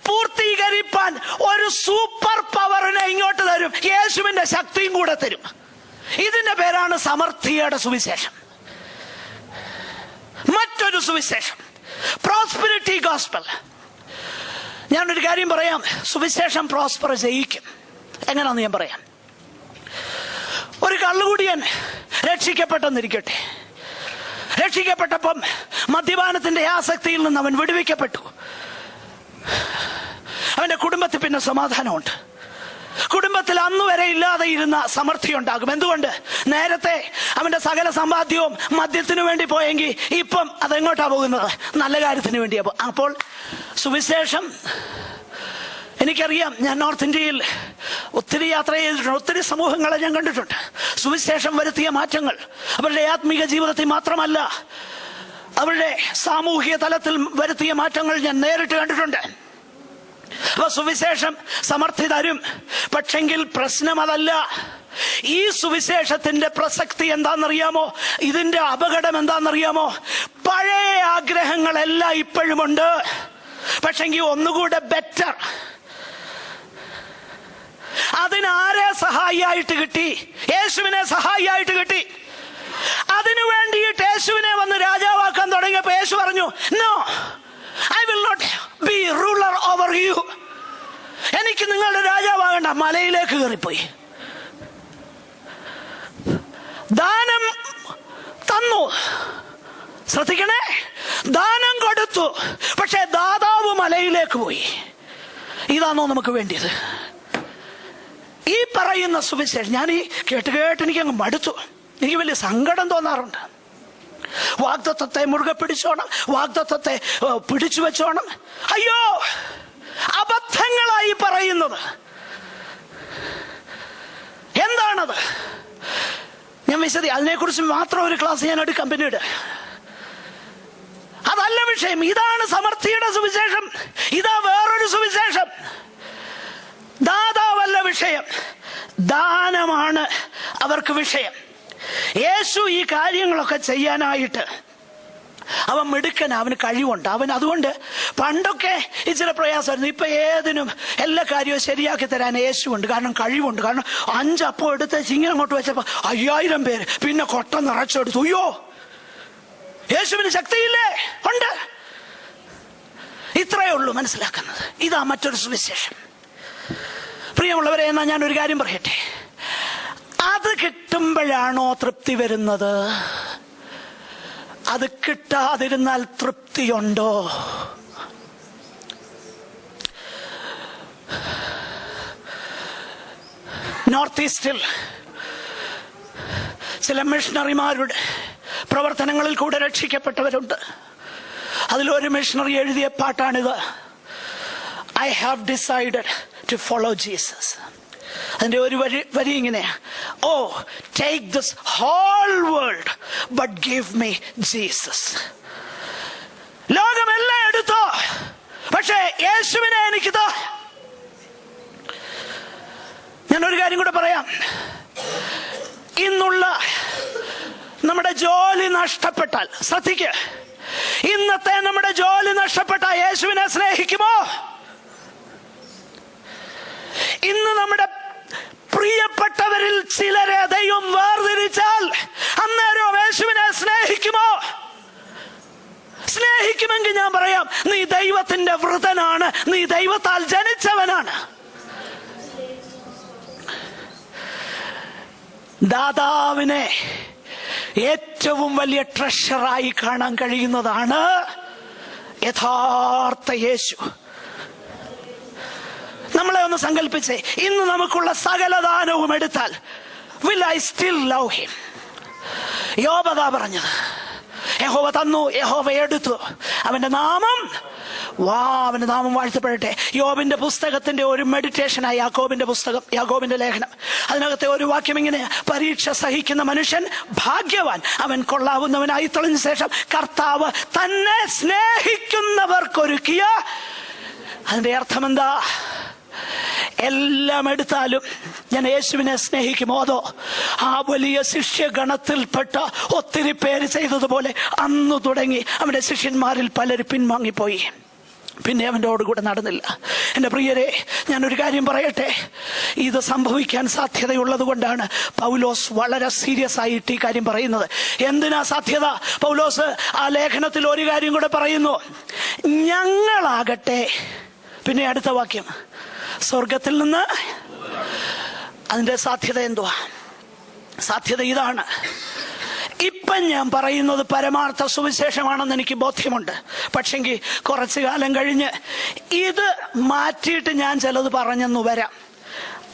പൂർത്തീകരിപ്പാൻ ഒരു സൂപ്പർ പവറിനെ ഇങ്ങോട്ട് തരും. യേശുവിന്റെ ശക്തിയും കൂടെ തരും. ഇതിന്റെ പേരാണ് സമൃദ്ധിയുടെ സുവിശേഷം. മറ്റൊരു സുവിശേഷം, പ്രോസ്പെരിറ്റി ഗോസ്പൽ. ഞാനൊരു കാര്യം പറയാം. സുവിശേഷം പ്രോസ്പർ ചെയ്യിക്കും. എങ്ങനെയാണെന്ന് ഞാൻ പറയാം. ഒരു കള്ളുകുടിയൻ രക്ഷിക്കപ്പെട്ടെന്നിരിക്കട്ടെ. രക്ഷിക്കപ്പെട്ടപ്പം മദ്യപാനത്തിന്റെ ആസക്തിയിൽ നിന്ന് അവൻ വിടുവിക്കപ്പെട്ടു. അവന്റെ കുടുംബത്തിൽ പിന്നെ സമാധാനമുണ്ട്. കുടുംബത്തിൽ അന്ന് വരെ ഇല്ലാതെ ഇരുന്ന സമൃദ്ധി ഉണ്ടാകും. എന്തുകൊണ്ട്? നേരത്തെ അവന്റെ സകല സമ്പാദ്യവും മദ്യത്തിനു വേണ്ടി പോയെങ്കിൽ ഇപ്പം അതെങ്ങോട്ടാ പോകുന്നത്? നല്ല കാര്യത്തിന് വേണ്ടിയാ. അപ്പോൾ സുവിശേഷം, എനിക്കറിയാം, ഞാൻ നോർത്ത് ഇന്ത്യയിൽ ഒത്തിരി യാത്ര ചെയ്തിട്ടുണ്ട്, ഒത്തിരി സമൂഹങ്ങളെ ഞാൻ കണ്ടിട്ടുണ്ട്. സുവിശേഷം വരുത്തിയ മാറ്റങ്ങൾ അവരുടെ ആത്മീക ജീവിതത്തിൽ മാത്രമല്ല, അവരുടെ സാമൂഹിക തലത്തിൽ വരുത്തിയ മാറ്റങ്ങൾ ഞാൻ നേരിട്ട് കണ്ടിട്ടുണ്ട്. അപ്പൊ സുവിശേഷം സമൃദ്ധി തരും. പക്ഷെങ്കിൽ പ്രശ്നം അതല്ല. ഈ സുവിശേഷത്തിന്റെ പ്രസക്തി എന്താണെന്നറിയാമോ? ഇതിന്റെ അപകടം എന്താണെന്നറിയാമോ? പഴയ ആഗ്രഹങ്ങളെല്ലാം ഇപ്പോഴുമുണ്ട്, പക്ഷെങ്കിൽ ഒന്നുകൂടെ ബെറ്റർ. അതിനാരെ സഹായിയായിട്ട് കിട്ടി? യേശുവിനെ സഹായിയായിട്ട് കിട്ടി. അതിനു വേണ്ടിയിട്ട് യേശുവിനെ വന്ന് രാജാവാക്കാൻ തുടങ്ങിയപ്പോ യേശു പറഞ്ഞു, no, I will not be ruler over you. എനിക്ക് നിങ്ങളുടെ രാജാവാകണ്ട. മലയിലേക്ക് കയറിപ്പോയി ദാനം തന്നു. ശ്രദ്ധിക്കണേ, ദാനം കൊടുത്തു, പക്ഷെ ദാതാവ് മലയിലേക്ക് പോയി. ഇതാണോ നമുക്ക് വേണ്ടിയത്? ഈ പറയുന്ന സുവിശേഷം ഞാൻ ഈ കേട്ട് എനിക്ക് അങ്ങ് മടുത്തു. എനിക്ക് വലിയ സങ്കടം തോന്നാറുണ്ട്. വാഗ്ദത്തത്തെ മുറുകെ പിടിച്ചോണം, വാഗ്ദത്തത്തെ പിടിച്ചു വെച്ചോണം. അയ്യോ, അബദ്ധങ്ങളായി പറയുന്നത്. എന്താണത്? ഞാൻ അതിനെക്കുറിച്ച് മാത്രം ഒരു ക്ലാസ് ഞാൻ എടുക്കാം പിന്നീട്. അതല്ല വിഷയം. ഇതാണ് സമൃദ്ധിയുടെ സുവിശേഷം. ഇതാ വേറൊരു സുവിശേഷം. ദാതാവല്ല വിഷയം, ദാനമാണ് അവർക്ക് വിഷയം. യേശു ഈ കാര്യങ്ങളൊക്കെ ചെയ്യാനായിട്ട് അവൻ മിടുക്കൻ, അവന് കഴിവുണ്ട്. അവൻ അതുകൊണ്ട് പണ്ടൊക്കെ ഇച്ചിരി പ്രയാസമായിരുന്നു. ഇപ്പൊ ഏതിനും എല്ലാ കാര്യവും ശരിയാക്കി തരാൻ യേശുവുണ്ട്. കാരണം കഴിവുണ്ട്. കാരണം 5 അപ്പം എടുത്ത് ഇങ്ങനെ അങ്ങോട്ട് വെച്ചപ്പോ 5000 പേര് പിന്നെ കൊട്ട നിറച്ചെടുത്തു. അയ്യോ, യേശുവിന് ശക്തിയില്ലേ? ഉണ്ട്. ഇത്രയേ ഉള്ളൂ മനസ്സിലാക്കുന്നത്. ഇതാ മറ്റൊരു സുവിശേഷം. പ്രിയമുള്ളവരെ, എന്നാ ഞാൻ ഒരു കാര്യം പറയട്ടെ. അത് കിട്ടുമ്പോഴാണോ തൃപ്തി വരുന്നത്? അത് കിട്ടാതിരുന്നാൽ തൃപ്തിയുണ്ടോ? നോർത്ത് ഈസ്റ്റിൽ ചില മിഷണറിമാരുടെ പ്രവർത്തനങ്ങളിൽ കൂടെ രക്ഷിക്കപ്പെട്ടവരുണ്ട്. അതിലൊരു മിഷണറി എഴുതിയ പാട്ടാണിത്, I have decided to follow Jesus. അതിന്റെ ഒരു വരി ഇങ്ങനെയാ, O take this whole world but give me Jesus. ലോകമെല്ലാം എടുത്തോ, പക്ഷേ യേശുവിനെ എനിക്കിതാ. ഞാനൊരു കാര്യം കൂടെ പറയാം. ഇന്നുള്ള നമ്മുടെ ജോലി നഷ്ടപ്പെട്ടാൽ, ശ്രദ്ധിക്ക്, ഇന്നത്തെ നമ്മുടെ ജോലി നഷ്ടപ്പെട്ടാൽ യേശുവിനെ സ്നേഹിക്കുമോ? ഇന്ന് നമ്മുടെ പ്രിയപ്പെട്ടവരിൽ ചിലരെ ദൈവം വേർതിരിച്ചാൽ അന്നേരം യേശുവിനെ സ്നേഹിക്കുമോ? സ്നേഹിക്കുമെങ്കിൽ ഞാൻ പറയാം, നീ ദൈവത്തിന്റെ വൃതനാണ്, നീ ദൈവത്താൽ ജനിച്ചവനാണ്. ദാതാവിനെ ഏറ്റവും വലിയ ട്രഷറായി കാണാൻ കഴിയുന്നതാണ് യഥാർത്ഥ യേശു. നമ്മളെ ഒന്ന് സങ്കല്പിച്ചേ, ഇന്ന് നമുക്കുള്ള സകല ദാനവും എടുത്താൽ will I still love him? യോബ് പറഞ്ഞത്, യഹോവ തന്നു, യഹോവ എടുത്തു, അവന്റെ നാമം വാഴ്ത്തപ്പെടട്ടെ. യോബിന്റെ പുസ്തകത്തിന്റെ ഒരു മെഡിറ്റേഷനായി യാക്കോബിന്റെ ലേഖനം. അതിനകത്തെ ഒരു വാക്യം ഇങ്ങനെ, പരീക്ഷ സഹിക്കുന്ന മനുഷ്യൻ ഭാഗ്യവാൻ, അവൻ കൊള്ളാവുന്നവനായി തെളിഞ്ഞ ശേഷം കർത്താവ് തന്നെ സ്നേഹിക്കുന്നവർക്കൊരുക്കിയ. അതിന്റെ അർത്ഥം എന്താ? എല്ലാം എടുത്താലും ഞാൻ യേശുവിനെ സ്നേഹിക്കുമോ? അതോ ആ വലിയ ശിഷ്യഗണത്തിൽപ്പെട്ട ഒത്തിരി പേര് ചെയ്തതുപോലെ അന്ന് തുടങ്ങി അവന്റെ ശിഷ്യന്മാരിൽ പലരും പിൻവാങ്ങിപ്പോയി, പിന്നെ അവൻ്റെ കൂടെ നടന്നില്ല. എൻ്റെ പ്രിയരെ, ഞാനൊരു കാര്യം പറയട്ടെ. ഇത് സംഭവിക്കാൻ സാധ്യതയുള്ളത് കൊണ്ടാണ് പൗലോസ് വളരെ സീരിയസ് ആയിട്ട് ഈ കാര്യം പറയുന്നത്. എന്തിനാ സാധ്യത? പൗലോസ് ആ ലേഖനത്തിൽ ഒരു കാര്യം കൂടെ പറയുന്നു, ഞങ്ങളാകട്ടെ. പിന്നെ അടുത്ത വാക്യം, സ്വർഗത്തിൽ നിന്ന്. അതിന്റെ സാധ്യത എന്തുവാ? സാധ്യത ഇതാണ്, ഇപ്പം ഞാൻ പറയുന്നത് പരമാർത്ഥ സുവിശേഷമാണെന്ന് എനിക്ക് ബോധ്യമുണ്ട്. പക്ഷെങ്കിൽ കുറച്ചു കാലം കഴിഞ്ഞ് ഇത് മാറ്റിയിട്ട് ഞാൻ ചിലത് പറഞ്ഞെന്ന് വരാം.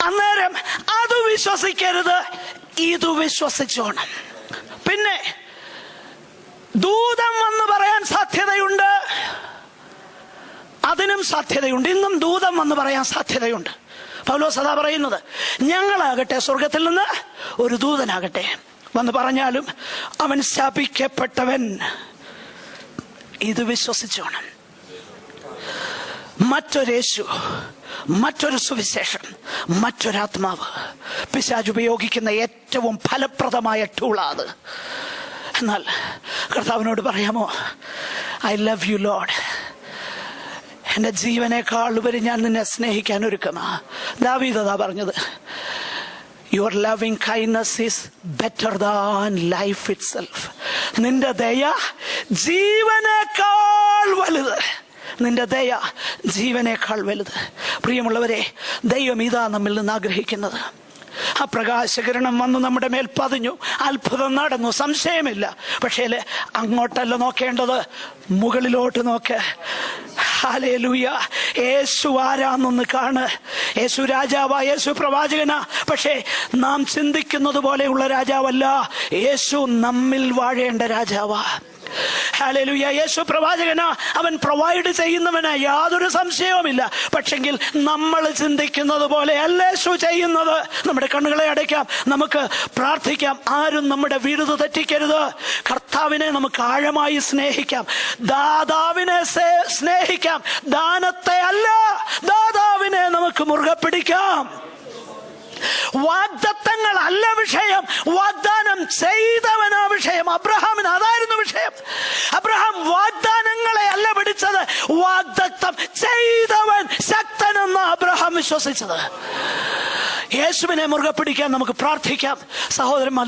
അന്നേരം അത് വിശ്വസിക്കരുത്, ഇത് വിശ്വസിച്ചോണം. പിന്നെ ദൂതം വന്ന് പറയാൻ സാധ്യതയുണ്ട്, അതിനും സാധ്യതയുണ്ട്. ഇന്നും ദൂതം വന്ന് പറയാൻ സാധ്യതയുണ്ട്. പൗലോസ് അതാ പറയുന്നത്, ഞങ്ങളാകട്ടെ സ്വർഗത്തിൽ നിന്ന് ഒരു ദൂതനാകട്ടെ വന്ന് പറഞ്ഞാലും അവൻ ശപിക്കപ്പെട്ടവൻ, ഇത് വിശ്വസിച്ചോണം. മറ്റൊരേശു, മറ്റൊരു സുവിശേഷം, മറ്റൊരാത്മാവ്, പിശാച് ഉപയോഗിക്കുന്ന ഏറ്റവും ഫലപ്രദമായ ടൂളാത്. എന്നാൽ കർത്താവിനോട് പറയാമോ, ഐ ലവ് യു ലോർഡ്, എന്റെ ജീവനേക്കാൾ ഉപരി ഞാൻ നിന്നെ സ്നേഹിക്കാൻ ഒരുക്കമാ. ദാവീദ് അതാ പറഞ്ഞത്, your loving kindness is better than life itself. നിന്റെ ദയ ജീവനേക്കാൾ വലുത്, നിന്റെ ദയ ജീവനേക്കാൾ വലുത്. പ്രിയമുള്ളവരെ, ദൈവം ഇതാ നമ്മിൽ നിന്ന് ആഗ്രഹിക്കുന്നത്. ആ പ്രകാശകിരണം വന്ന് നമ്മുടെ മേൽ പതിഞ്ഞു, അത്ഭുതം നടന്നു, സംശയമില്ല. പക്ഷേ അങ്ങോട്ടല്ല നോക്കേണ്ടത്, മുകളിലോട്ട് നോക്ക്. ഹല്ലേലൂയ. യേശു ആരാന്നൊന്ന് കാണ്. യേശു രാജാവാ, യേശു പ്രവാചകനാ. പക്ഷേ നാം ചിന്തിക്കുന്നത് പോലെയുള്ള രാജാവല്ല. യേശു നമ്മിൽ വാഴേണ്ട രാജാവാ. ഹല്ലേലൂയ. യേശു പ്രവാചകനാ, അവൻ പ്രൊവൈഡ് ചെയ്യുന്നവനാ, യാതൊരു സംശയവുമില്ല. പക്ഷെങ്കിൽ നമ്മൾ ചിന്തിക്കുന്നത് പോലെ അല്ല യേശു ചെയ്യുന്നത്. നമ്മുടെ കണ്ണുകളെ അടയ്ക്കാം, നമുക്ക് പ്രാർത്ഥിക്കാം. ആരും നമ്മുടെ വിരുദ് തെറ്റിക്കരുത്. കർത്താവിനെ നമുക്ക് ആഴമായി സ്നേഹിക്കാം, ദാതാവിനെ സ്നേഹിക്കാം. ദാനത്തെ അല്ല, ദാതാവിനെ നമുക്ക് മുറുകെ പിടിക്കാം. വാഗ്ദത്തങ്ങൾ അല്ല വിഷയം, വാഗ്ദാനം ചെയ്തവനാ വിഷയം. അബ്രഹാമിന് അതായിരുന്നു വിഷയം. അബ്രഹാം വാഗ്ദാനങ്ങളെ അല്ല പിടിച്ചത്, വാഗ്ദത്തം ചെയ്തവൻ ശക്തനെന്ന് അബ്രഹാം വിശ്വസിച്ചത്. യേശുവിനെ മുറുകെ പിടിക്കാൻ നമുക്ക് പ്രാർത്ഥിക്കാം. സഹോദരന്മാർ,